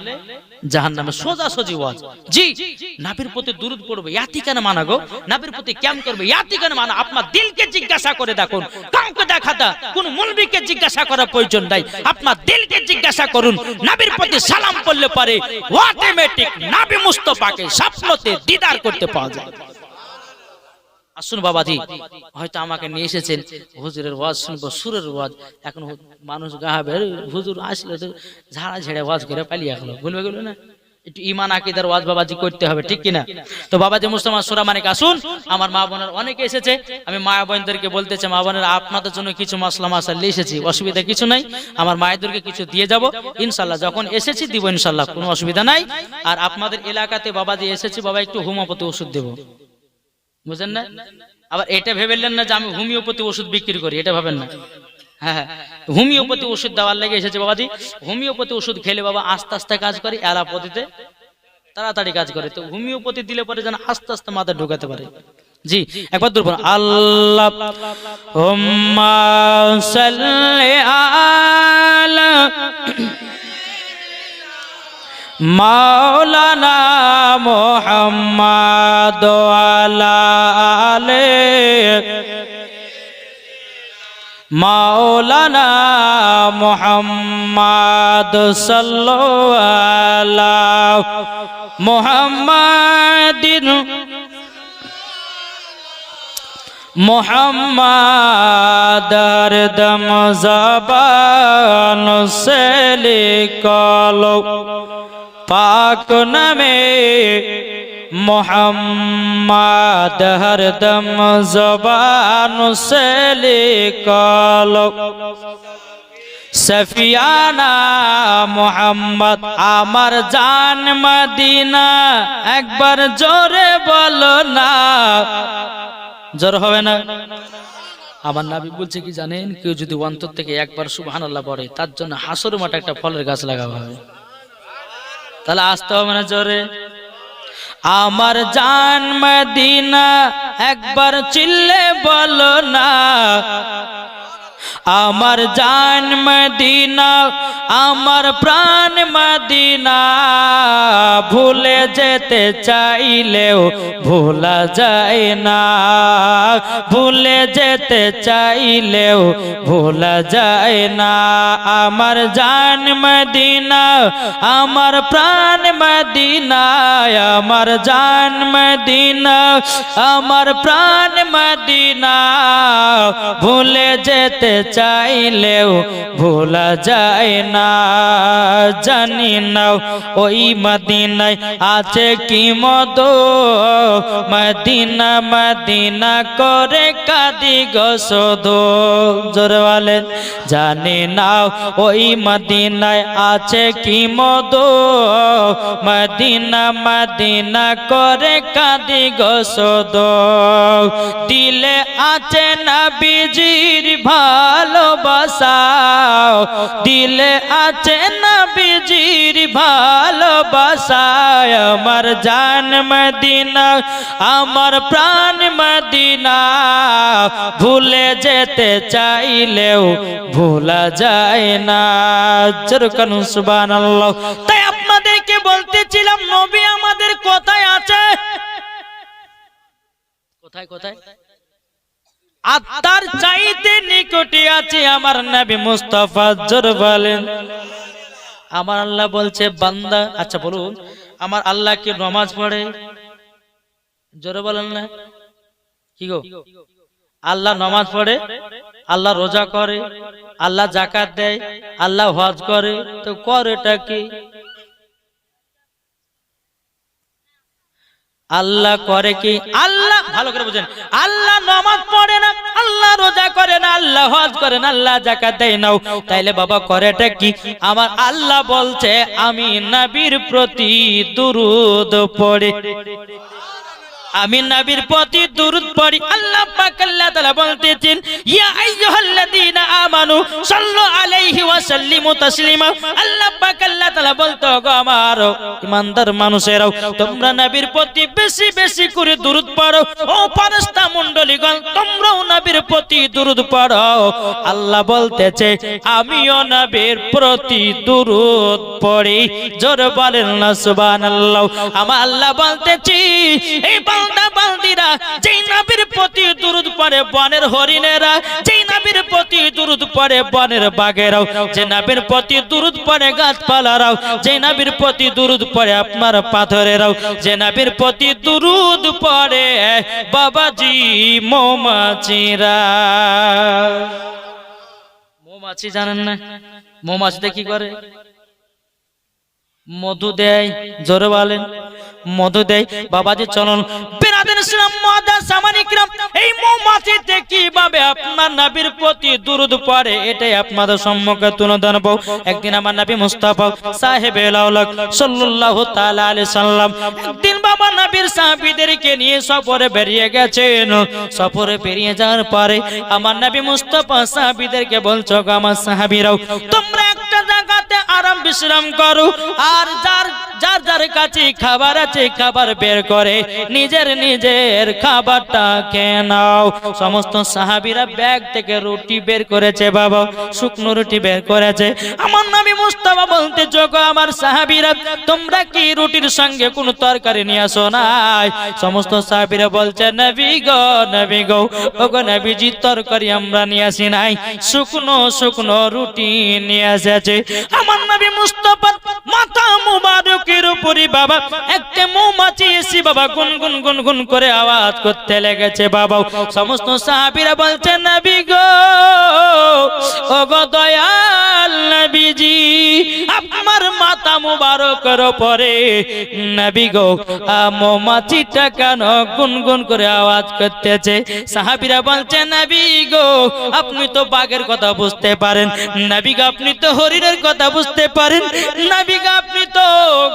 জাহান্নামে। সোজা সোজি ওয়াজ। জি, নবীর প্রতি দুরূদ পড়বে, ইয়াতি কেন মানা গো? নবীর প্রতি কেম করবে, ইয়াতি কেন মানা? আপনার দিলকে জিজ্ঞাসা করে দেখুন, কাউকে দেখাতা কোন মুলবিকে জিজ্ঞাসা করার প্রয়োজন নাই। আপনার দিলকে জিজ্ঞাসা করুন, নবীর প্রতি সালাম পড়লে পারে অটোমেটিক নবী মুস্তাফাকে স্বপ্নতে দিদার করতে পাওয়া যায়। আসুন বাবাজি, হয়তো আমাকে নিয়ে এসেছেন হুজুরের ওয়াজ শুনবো, সুরের ওয়াজ। এখন মানুষ গাহাবে, হুজুর আসলে তো ঝাড়া ঝেড়ে ওয়াজ করে পালিয়ে গেল, ভুলবে গেল না? একটু ইমান আকিদার ওয়াজ বাবাজি করতে হবে, ঠিক কিনা? তো বাবাজি মুসলমান সোরা মানিক, আসুন। আমার মা বোনের অনেকে এসেছে, আমি মা বোনদেরকে বলতে চাই, মা বোনের আপনাদের জন্য কিছু মশলা মাসাল্লা এসেছি, অসুবিধা কিছু নাই। আমার মায়েদেরকে কিছু দিয়ে যাব ইনশাল্লাহ, যখন এসেছি দিব ইনশাল্লাহ, কোনো অসুবিধা নাই। আর আপনাদের এলাকাতে বাবাজি এসেছি, বাবা একটু হোমিওপ্যাথি ওষুধ দেবো, বুঝেন না? আবার এটা ভেবেলেন না যে আমি হোমিওপ্যাথি ওষুধ বিক্রি করি, এটা ভাবেন না। হ্যাঁ, হোমিওপ্যাথি ওষুধ দেওয়ার লেগে এসেছে বাবাজি। হোমিওপ্যাথি ওষুধ খেলে বাবা আস্তে আস্তে কাজ করে, অ্যালোপ্যাথিতে তাড়াতাড়ি কাজ করে। তো হোমিওপ্যাথি দিলে পরে যেন আস্তে আস্তে মাথা ঢোকাতে পারে। জি, একবার দূর আল্লাহ হুম্মা সাল্লি আলা মাওলানা মুহাম্মাদ আলা আলে মাওলানা মুহাম্মাদ সাল্লাল্লাহু আলা মুহাম্মাদিন মুহাম্মাদ হরদম জবান সে লিখলো পাক নামে মুহাম্মাদ হরদম জবান সে লিখলো সফিয়ানা মুহাম্মদ আমার জান মদিনা। একবার জোরে বলো না, জোর হবে না? আমার নবী বলছে কি জানেন, কেউ যদি অন্তর থেকে একবার সুবহানাল্লাহ পড়ে তার জন্য হাসর মাঠে একটা ফলের গাছ লাগানো হবে। তাহলে আসতে হবে না জোরে? আমার জান মদিনা একবার চিল্লে বলো না, আমার জান মদিনা আমার প্রাণ মদিনা। ভুলে যেতে চাইলেও ভোলা যায় না, ভুলে যেতে চাইলেও ভোলা যায় না। আমার জান মদিনা আমার প্রাণ মদিনা, আমার জান মদিনা আমার প্রাণ মদিনা। ভুলে যেতে চাইলেও ভোলা যায় না। জানি না ওই মদিনায় আছে কি মধু, মদিনা মদিনা করে কাঁদি গো শুধু। জোরে বলেন, জানি না ওই মদিনায় আছে কি মধু, মদিনা মদিনা করে কাঁদি গো শুধু। দিলে আছে নবীজির ভাই ভালোবাসা দিলে আছে নবীজির ভালোবাসা আমার জান মদিনা আমার প্রাণ মদিনা ভুলে যেতে চাইলেও ভোলা যায় না যেরকম সুবহানাল্লাহ। তাই আপনাদেরকে বলতেছিলাম নবী আমাদের কোথায় আছে? কোথায় কোথায়? আত্মার চাইতে নিকটে আছে আমার নবী মুস্তাফা। জোরে বলেন আমার আল্লাহ বলছে বান্দা। আচ্ছা বলুন আমার আল্লাহ কি নামাজ পড়ে? জোরে বলেন না কি গো? আল্লাহ নামাজ পড়ে, আল্লাহ রোজা করে, আল্লাহ যাকাত দেয়, আল্লাহ হজ করে, তো করেটা কি? আল্লাহ করে কি? আল্লাহ ভালো করে বুঝেন, আল্লাহ নামাজ পড়ে না, আল্লাহ রোজা করে না, আল্লাহ হজ করে না, আল্লাহ যাকাত দেয় না, তাইলে বাবা করেটা কি? আমার আল্লাহ বলছে আমি নবীর প্রতি দুরূদ পড়ি, আমি নবীর প্রতি দুরূদ পড়ি। আল্লাহ পাক আল্লাহ তাআলা বলতেছেন ইয়া আইয়ুহাল্লাযীনা আমানু সাল্লু আলাইহি ওয়া সাল্লিমু তাসলিমা। আল্লাহ পাক আল্লাহ তাআলা বলতো গো আমার ঈমানদার মানুষেরাও তোমরা নবীর প্রতি বেশি বেশি করে দুরূদ পড়ো। ও ফেরেশতা মণ্ডলীগণ তোমরাও নবীর প্রতি দুরূদ পড়ো। আল্লাহ বলতেছে আমিও নবীর প্রতি দুরূদ পড়ি। জোরে বলেন না সুবহানাল্লাহ। আমার আল্লাহ বলতেছি এই বান্দা বান্দিরা যেই নবীর প্রতি দুরূদ পড়ে বনের হরিণেরা, যেই নবীর প্রতি দুরূদ পড়ে বনের বাঘেরাও, যে নবীর প্রতি দুরূদ পড়ে গাছপালারাও, যে নবীর প্রতি দুরূদ পড়ে আপনার পাথরেরাও, যে নবীর প্রতি দুরূদ পড়ে বাবাজি মৌমাছিরা। মৌমাছি জানেন না? মৌমাছিতে কি করে? মধু দেয়। জোরে বলেন মধু দেয়। বাবাজি চলুন বিরাদর ইসলাম মুআদ্দাস সামানি কিরাম এই মৌমাছিতে কিভাবে আপনার নবীর প্রতি দুরূদ পড়ে এটাই আপনাদের সম্মুখে তুলে ধরব। একদিন আমার নবী মুস্তাফা সাহেবে আউলাদ সাল্লাল্লাহু তাআলা আলাইহি সাল্লাম একদিন বাবা নবীর সাহাবীদেরকে নিয়ে সফরে বেরিয়ে গেছেন। সফরে বেরিয়ে যাওয়ার পরে আমার নবী মুস্তাফা সাহাবীদেরকে বলছো গো আমার সাহাবীরাও তোমরা একটা জায়গাতে আরাম বিশ্রাম করো, আর যার যার যার কাছে খাবার আছে খাবার বের করে নিজের নিজের খাবারটা খেয়ে নাও। সমস্ত সাহাবীরা ব্যাগ থেকে রুটি বের করেছে, বাবা শুকনো রুটি বের করেছে। আমার নবী মুস্তাফা বলতে যোগো আমার সাহাবীরা তোমরা কি রুটির সঙ্গে কোনো তরকারি নিয়ে আসো নাই? সমস্ত সাহাবীরা বলছে নবী গো ওগো নবীজি তরকারি আমরা নিয়ে আসি নাই, শুকনো শুকনো রুটি নিয়ে এসেছে। আমার নবী মুস্তাফা মাথা মুবারকের উপরে বাবা একটা মৌমাছি এসে বাবা গুনগুন গুনগুন করে আওয়াজ করতে লেগেছে। বাবা সমস্ত সাহাবীরা বলছে নবী গো ওগো দয়াল নবীজি আপনার মাথা মুবারকের উপরে নবী গো মৌমাছিটা কেন গুনগুন করে আওয়াজ করতেছে? সাহাবীরা বলছে নবী গো আপনি তো বাঘের কথা বুঝতে পারেন, নবী গো আপনি তো হরিণের কথা বুঝতে পারেন, নবী গো আপনি তো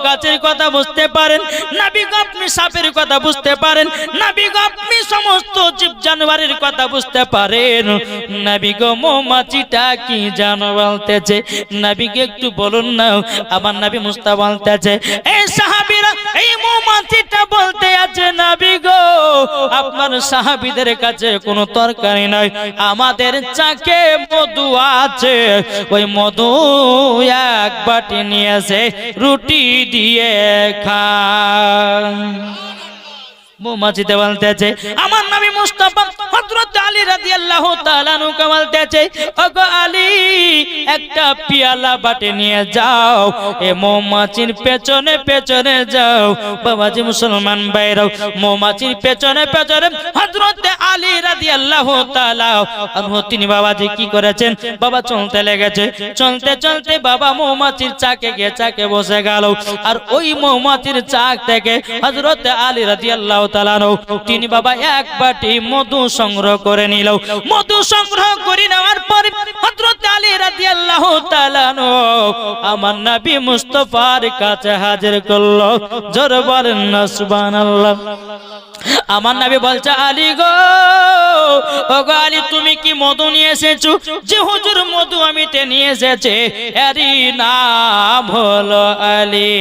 গাছের কথা বুঝতে পারেন, নবী গো আপনি সাপের কথা বুঝতে পারেন, নবী গো আপনি সমস্ত জীব জানোয়ারের কথা বুঝতে পারেন, নবী গো মৌমাছিটা কি জানো বলতেছে? নবী কে একটু বলুন না। আমার নবী মুস্তাফা বলতেছে এই সাহাবীরা এই মৌমাছিটা বলতে আছে নবী গো আপনার সাহাবীদের কাছে কোনো তরকারি নাই, আমাদের চাকে মধু আছে, ওই মধু এক বাটি নিয়ে এসে রুটি দিয়ে খান। মৌমাছিতে বলতেছে আমার নবী মুস্তাফা হযরত আলী রাদিয়াল্লাহু তাআলা আনহু বলতেছে ওগো আলী একটা পেয়ালা বাটি নিয়ে যাও, এ মৌমাছির পেছনে পেছনে যাও। বাবাজি মুসলমান ভাইরাও মৌমাছির পেছনে পেছনে হযরত আলী রাদিয়াল্লাহু তাআলা আনহু তিনি বাবাজি কি করেছেন? বাবা চলতে লেগেছে, চলতে চলতে বাবা মৌমাছির চাকে গিয়ে চাকে বসে গেল। আর ওই মৌমাছির চাক থেকে হযরত আলী রাদিয়াল্লাহু তাআলা তিনি বাবা এক বাটি মধু সংগ্রহ করে নিল। মধু সংগ্রহ করে নেওয়ার পর হযরত আলী রাদিয়াল্লাহু তাআলা আমার নবী মুস্তাফার কাছে হাজির করলো। জোরে বলেন না সুবহানাল্লাহ। আমার নবী বলছে আলী গো ওগো আলী তুমি কি মধু নিয়ে এসেছো? যে হুজুর মধু আমি তে নিয়ে এসেছে, এরই নাম হলো আলী।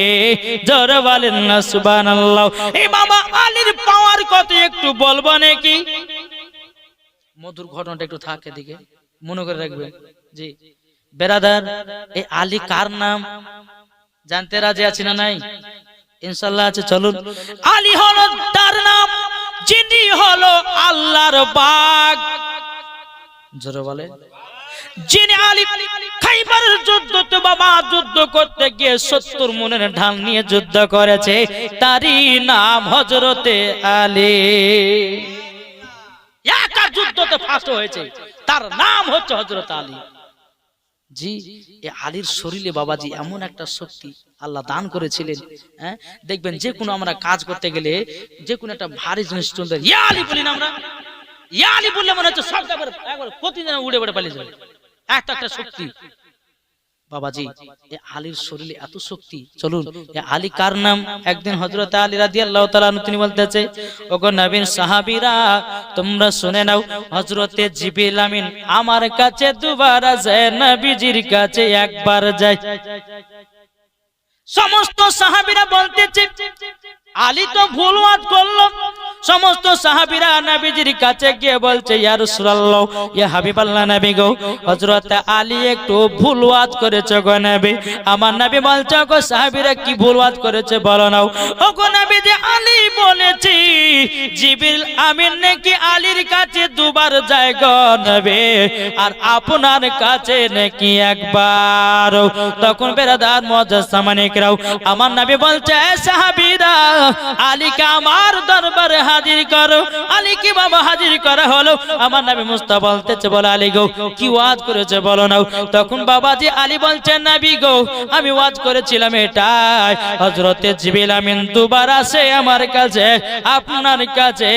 জোরে বলেন না সুবহানাল্লাহ। এই বাবা আলীর পাওয়ার কত একটু বলবো নাকি? মধুর ঘটনাটা একটু থাকে দিকে মনে করে রাখবেন। জি বেরাদার, এই আলী কার নাম জানতে রাজি আছি না নাই? ইনশাআল্লাহ আছে, চলুন। আলী হলো তার নাম, যিনি হলো আল্লাহর বাগ। জোরে বলে, যিনি আলী খাইবার যুদ্ধতে বাবা যুদ্ধ করতে গিয়ে 70 মনের ঢাল নিয়ে যুদ্ধ করেছে, তারই নাম হযরতে আলী। একা যুদ্ধতে ফার্স্ট হয়েছে, তার নাম হচ্ছে হযরত আলী। জি এই আলীর শরীরে বাবাজি এমন একটা শক্তি আল্লাহ দান করেছিলেন। হ্যাঁ দেখবেন যে কোনো আমরা কাজ করতে গেলে যে কোনো একটা ভারী জিনিস চলতে ইয়া আলী বলি না আমরা, ইয়া আলী বললে মনে হচ্ছে সব একবার প্রতিদিন উড়ে উড়ে পালিয়ে যাবে। একটা শক্তি বাবাজি, এই আলীর শরীরে এত শক্তি। চলুন এই আলী কার নাম? একদিন হযরত আলী রাদিয়াল্লাহু তাআলা আনহু তিনি বলতেছে, ওগো নবীর সাহাবীরা তোমরা শুনে নাও, হযরতে জিবরিল আমিন আমার কাছে দুবার যায়, নবীজির কাছে একবার যায়। সমস্ত সাহাবীরা বলতেছে আলী তো ভুল ওয়াজ করলো। সমস্ত সাহাবীরা নবীজির কাছে গিয়ে বলছে, ইয়া রাসূলুল্লাহ, ইয়া হাবিবাল্লাহ নবী গো, হযরত আলী একটু ভুল ওয়াজ করেছে গো নবী। আমার নবী বলছে, গো সাহাবীরা কি ভুল ওয়াজ করেছে বলো নাও। ওগো নবী যে আলী বলেছি জিবরিল আমিন নাকি আলীর কাছে দুবার যায় গো নবী, আর আপনার কাছে নাকি একবার। তখন বেরাদার মুআজ্জাজ সামানিকরাও আমার নবী বলছে, সাহাবীরা আলীকে আমার দরবারে হাজির করো। আলী কি বাবা হাজির করা হলো। আমার নবী মুস্তাফা বলতেছে, বলে আলী গো কি ওয়াজ করেছে বলো নাও। তখন বাবাজি আলী বলছেন, নবী গো আমি ওয়াজ করেছিলাম এটাই, হযরতে জিবরিল আমিন দুবার আসে আমার কাছে, আপনার কাছে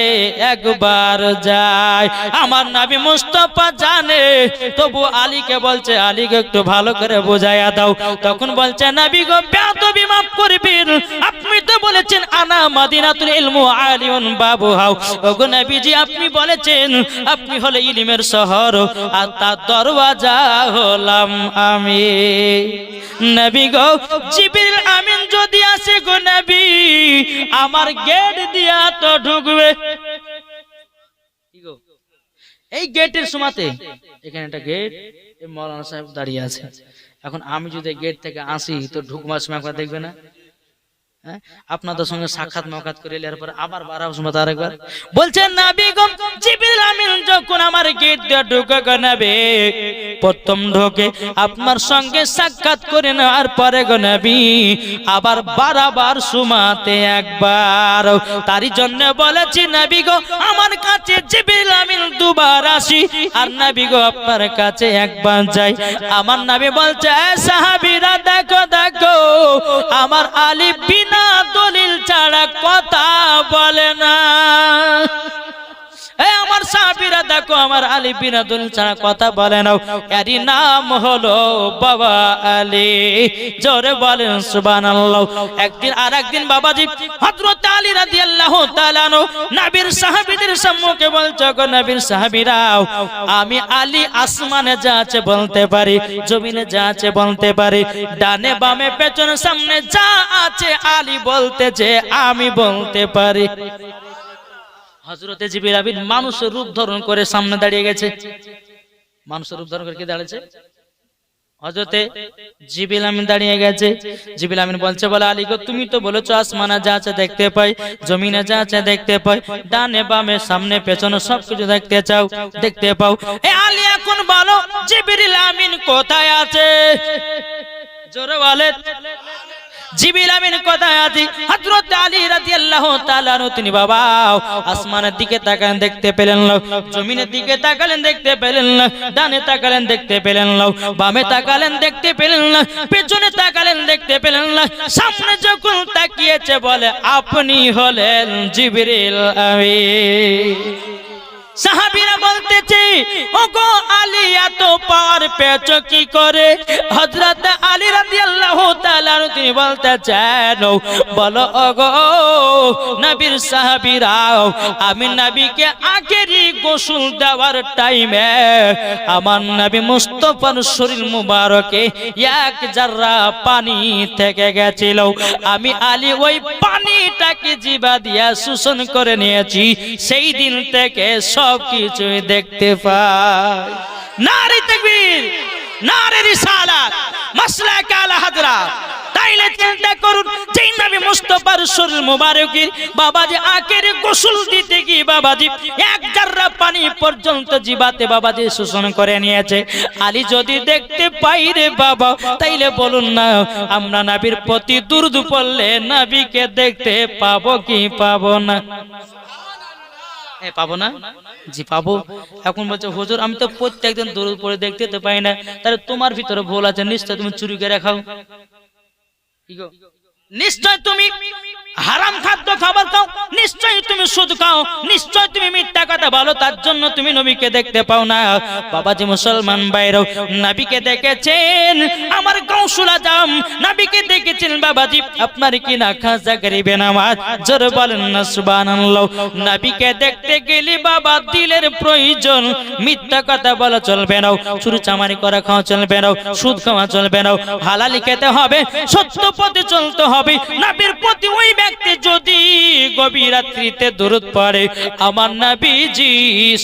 একবার যায়। আমার নবী মুস্তাফা জানে, তবু আলীকে বলছে, আলীকে একটু ভালো করে বুঝাইয়া দাও। তখন বলছে, নবী গো বেয়াদবি মাফ করবেন, আপনি তো বলেছেন আনা মাদিনাতুল ইলমু আলিউন বাবুহা। ওগো নবীজি আপনি বলেছেন আপনি হলে ইলমের শহর, আর তার দরওয়াজা হলাম আমি। নবী গো জিবরিল আমিন যদি আসে গো নবী, আমার গেট দিয়া তো ঢুকবে। কি গো এই গেটের সময়তে এখানে একটা গেট, এই মাওলানা সাহেব দাঁড়িয়ে আছে। এখন আমি যদি গেট থেকে আসি তো ঢুকবার সময় একবার দেখবে না, আপনাদের সঙ্গে সাক্ষাৎ মাকাত করে এরপর আবার বাড়ার সময় আরেকবার বলছেন, নবী গো জিবরিল আমিন যখন আমার গেট দিয়ে ঢুকে গো নবী, প্রথম ঢোকে আপনার সঙ্গে সাক্ষাৎ করে নেওয়ার পরে গো নবী আবার বারবার সুমাতে একবার। তারই জন্য বলেছি নবী গো আমার কাছে জিবরিল আমিন দুবার আসি, আর নবী গো আপনার কাছে একবার যাই। আমার নবী বলছে, সাহাবীরা দেখো দেখো আমার আলী বিনা দলিল ছাড়া কথা বলে না। আমার সাহাবীরা দেখো আমার আলী বিনা দলিল ছাড়া কথা বলে না, এরই নাম হলো বাবা আলী। জোরে বলেন সুবহানাল্লাহ। একদিন আর একদিন বাবাজি হযরত আলী রাদিয়াল্লাহু তাআলা আনহু নবীর সাহাবীদের সম্মুখে বলছে, গো নবীর সাহাবীরা আমি আলী আসমানে যা আছে বলতে পারি, জমিনে যা আছে বলতে পারি, ডানে বামে পেছনে সামনে যা আছে আলী বলতেছে আমি বলতে পারি। হযরতে জিবরিল আমিন মানুষের রূপ ধারণ করে সামনে দাঁড়িয়ে গেছে। মানুষের রূপ ধারণ করে কি দাঁড়িয়েছে? হযরতে জিবরিল আমিন দাঁড়িয়ে গেছে। জিবরিল আমিন বলছে, বলে আলী গো তুমি তো বলেছো আসমানে যা আছে দেখতে পাই, জমিনে যা আছে দেখতে পাই, ডানে বামে সামনে পেছনে সবকিছু দেখতে চাও দেখতে পাও। এ আলী এখন বলো জিবরিল আমিন কোথায় আছে? জোরে বলেন জিবরিল আমিন কোথায় আছে? হযরত আলী রাদিয়াল্লাহু তাআলা আনহু তিনি বাবা আসমানের দিকে তাকালেন, দেখতে পেলেন না, জমিনের দিকে তাকালেন, দেখতে পেলেন না, ডানে তাকালেন, দেখতে পেলেন না, বামে তাকালেন, দেখতে পেলেন না, পেছনে তাকালেন, দেখতে পেলেন না, সামনে যখন তাকিয়েছে বলে আপনি হলেন জিবরিল আমিন। সাহাবীরা বলতেছে ওগো আলী এত পাওয়ার পেয়েছো কি করে? হযরত আলী রাদিয়াল্লাহু তাআলা তিনি বলতেছেন বলো ওগো নবীর সাহাবীরা, আমি নবীকে আখেরি গোসল দেওয়ার টাইমে আমার নবী মুস্তাফার শরীর মুবারকে এক জাররা পানি থেকে গেছিল, আমি আলী ওই পানিটাকে জিহ্বা দিয়ে শোষণ করে নিয়েছি, সেই দিন থেকে সব কিছুই দেখতে পাই। নারে তাকবীর, নারে রিসালাত, মাসলাক আলা হাজরাত। তাইলে চিন্তা করুন, যেই নবী মুস্তাফার শরীর মুবারকের বাবাজি আখেরি গোসল দিতে গিয়ে বাবাজি এক জাররা পানি পর্যন্ত জিবাতে বাবাজি শোষণ করে নিয়েছে, আলী যদি দেখতে পাই রে বাবা, তাইলে বলুন না আমরা নবীর প্রতি দুরূদ পড়লে নবীকে দেখতে পাবো কি পাবো না? পাবো না? জি পাবো। এখন বলছে হুজুর আমি তো প্রত্যেকদিন দরুদ পড়ে দেখতে তো পাই না, তাহলে তোমার ভিতরে ভুল আছে, নিশ্চয় তুমি চুরি করে খাও, নিশ্চয় তুমি হারাম খাদ্য খাবার খাও, নিশ্চয় তুমি সুদ খাও, নিশ্চয় তুমি মিথ্যা কথা বলো, তার জন্য তুমি নবীকে দেখতে পাও না। বাবাজি মুসলমান ভাইরাও, নবীকে দেখেছেন আমার গাউসুল আজম, নবীকে দেখেছেন বাবাজি আপনার কি না খাজা গরিবে নামাজ, জোরে বলেন না সুবহানাল্লাহ। নবীকে দেখতে গেলে বাবা দিলের প্রয়োজন, মিথ্যা কথা বলা চলবে না, চুরি চামারি করা খাওয়া চলবে না, সুদ খাওয়া চলবে না, হালালি খেতে হবে, সত্য পথে চলতে হবে। নবীর প্রতি ওই ব্যক্তি যদি গভীর রাত্রিতে দরুদ পড়ে, আমার নবীজি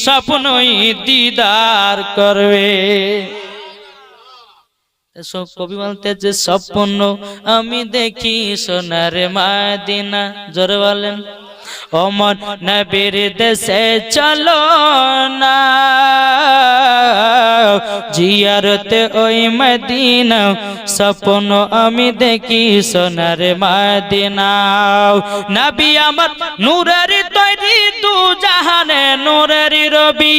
স্বপ্নই দিদার করবে। কবি বলতে যে স্বপ্ন আমি দেখি সোনার মদিনা, জোরে বলেন ওমর নবীর দেশে চলো না, জিয়ারতে ওই মদিনা, স্বপ্ন আমি দেখি সোনার মদিনা। নবী আমার নূরের তৈরি দু জাহানে নূরের রবি,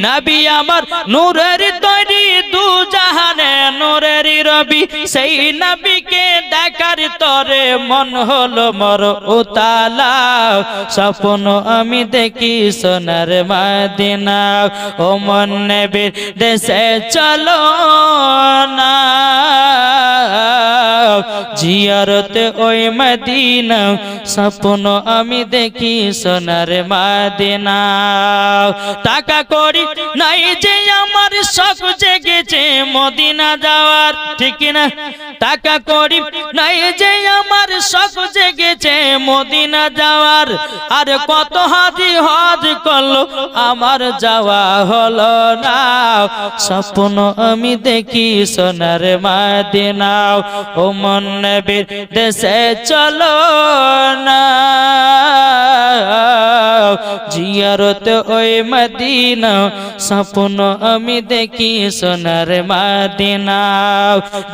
নবী আমার নূরের তৈরি দু জাহানে নূরের রবি, সেই নবীকে দেখার তরে মন হলো মর উতালা, স্বপ্ন আমি দেখি সোনার মদিনা। ও মন নবীর দেশে চলো না, জিয়ারতে ওই মদিনা, স্বপ্ন আমি দেখি সোনার মদিনা। টাকা করি নাই যে আমার শখ জেগেছে মদিনা যাওয়ার, ঠিক না? টাকা করি নাই যে আমার শখ জেগেছে মদিনা যাওয়ার, আর কত হাজি হজ করলো আমার যাওয়া হলো না, স্বপ্ন আমি দেখি সোনার মদিনা। ও মন নবীর দেশে চলো না, জিয়ারত ওই মদিনা, স্বপ্ন আমি দেখি সোনার মদিনা।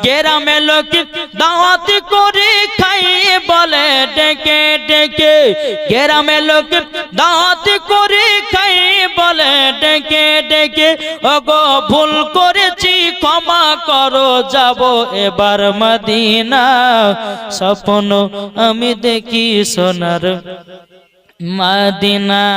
গ্রামে লোক দাওয়াত করে খাইয়ে বলে ডেকে ডেকে, গ্রামে লোক দাওয়াত করে খাইয়ে বলে ডেকে ডেকে, ওগো ভুল করেছি ক্ষমা করো, যাব এবার মদিনা, স্বপ্ন আমি দেখি সোনার মদিনা।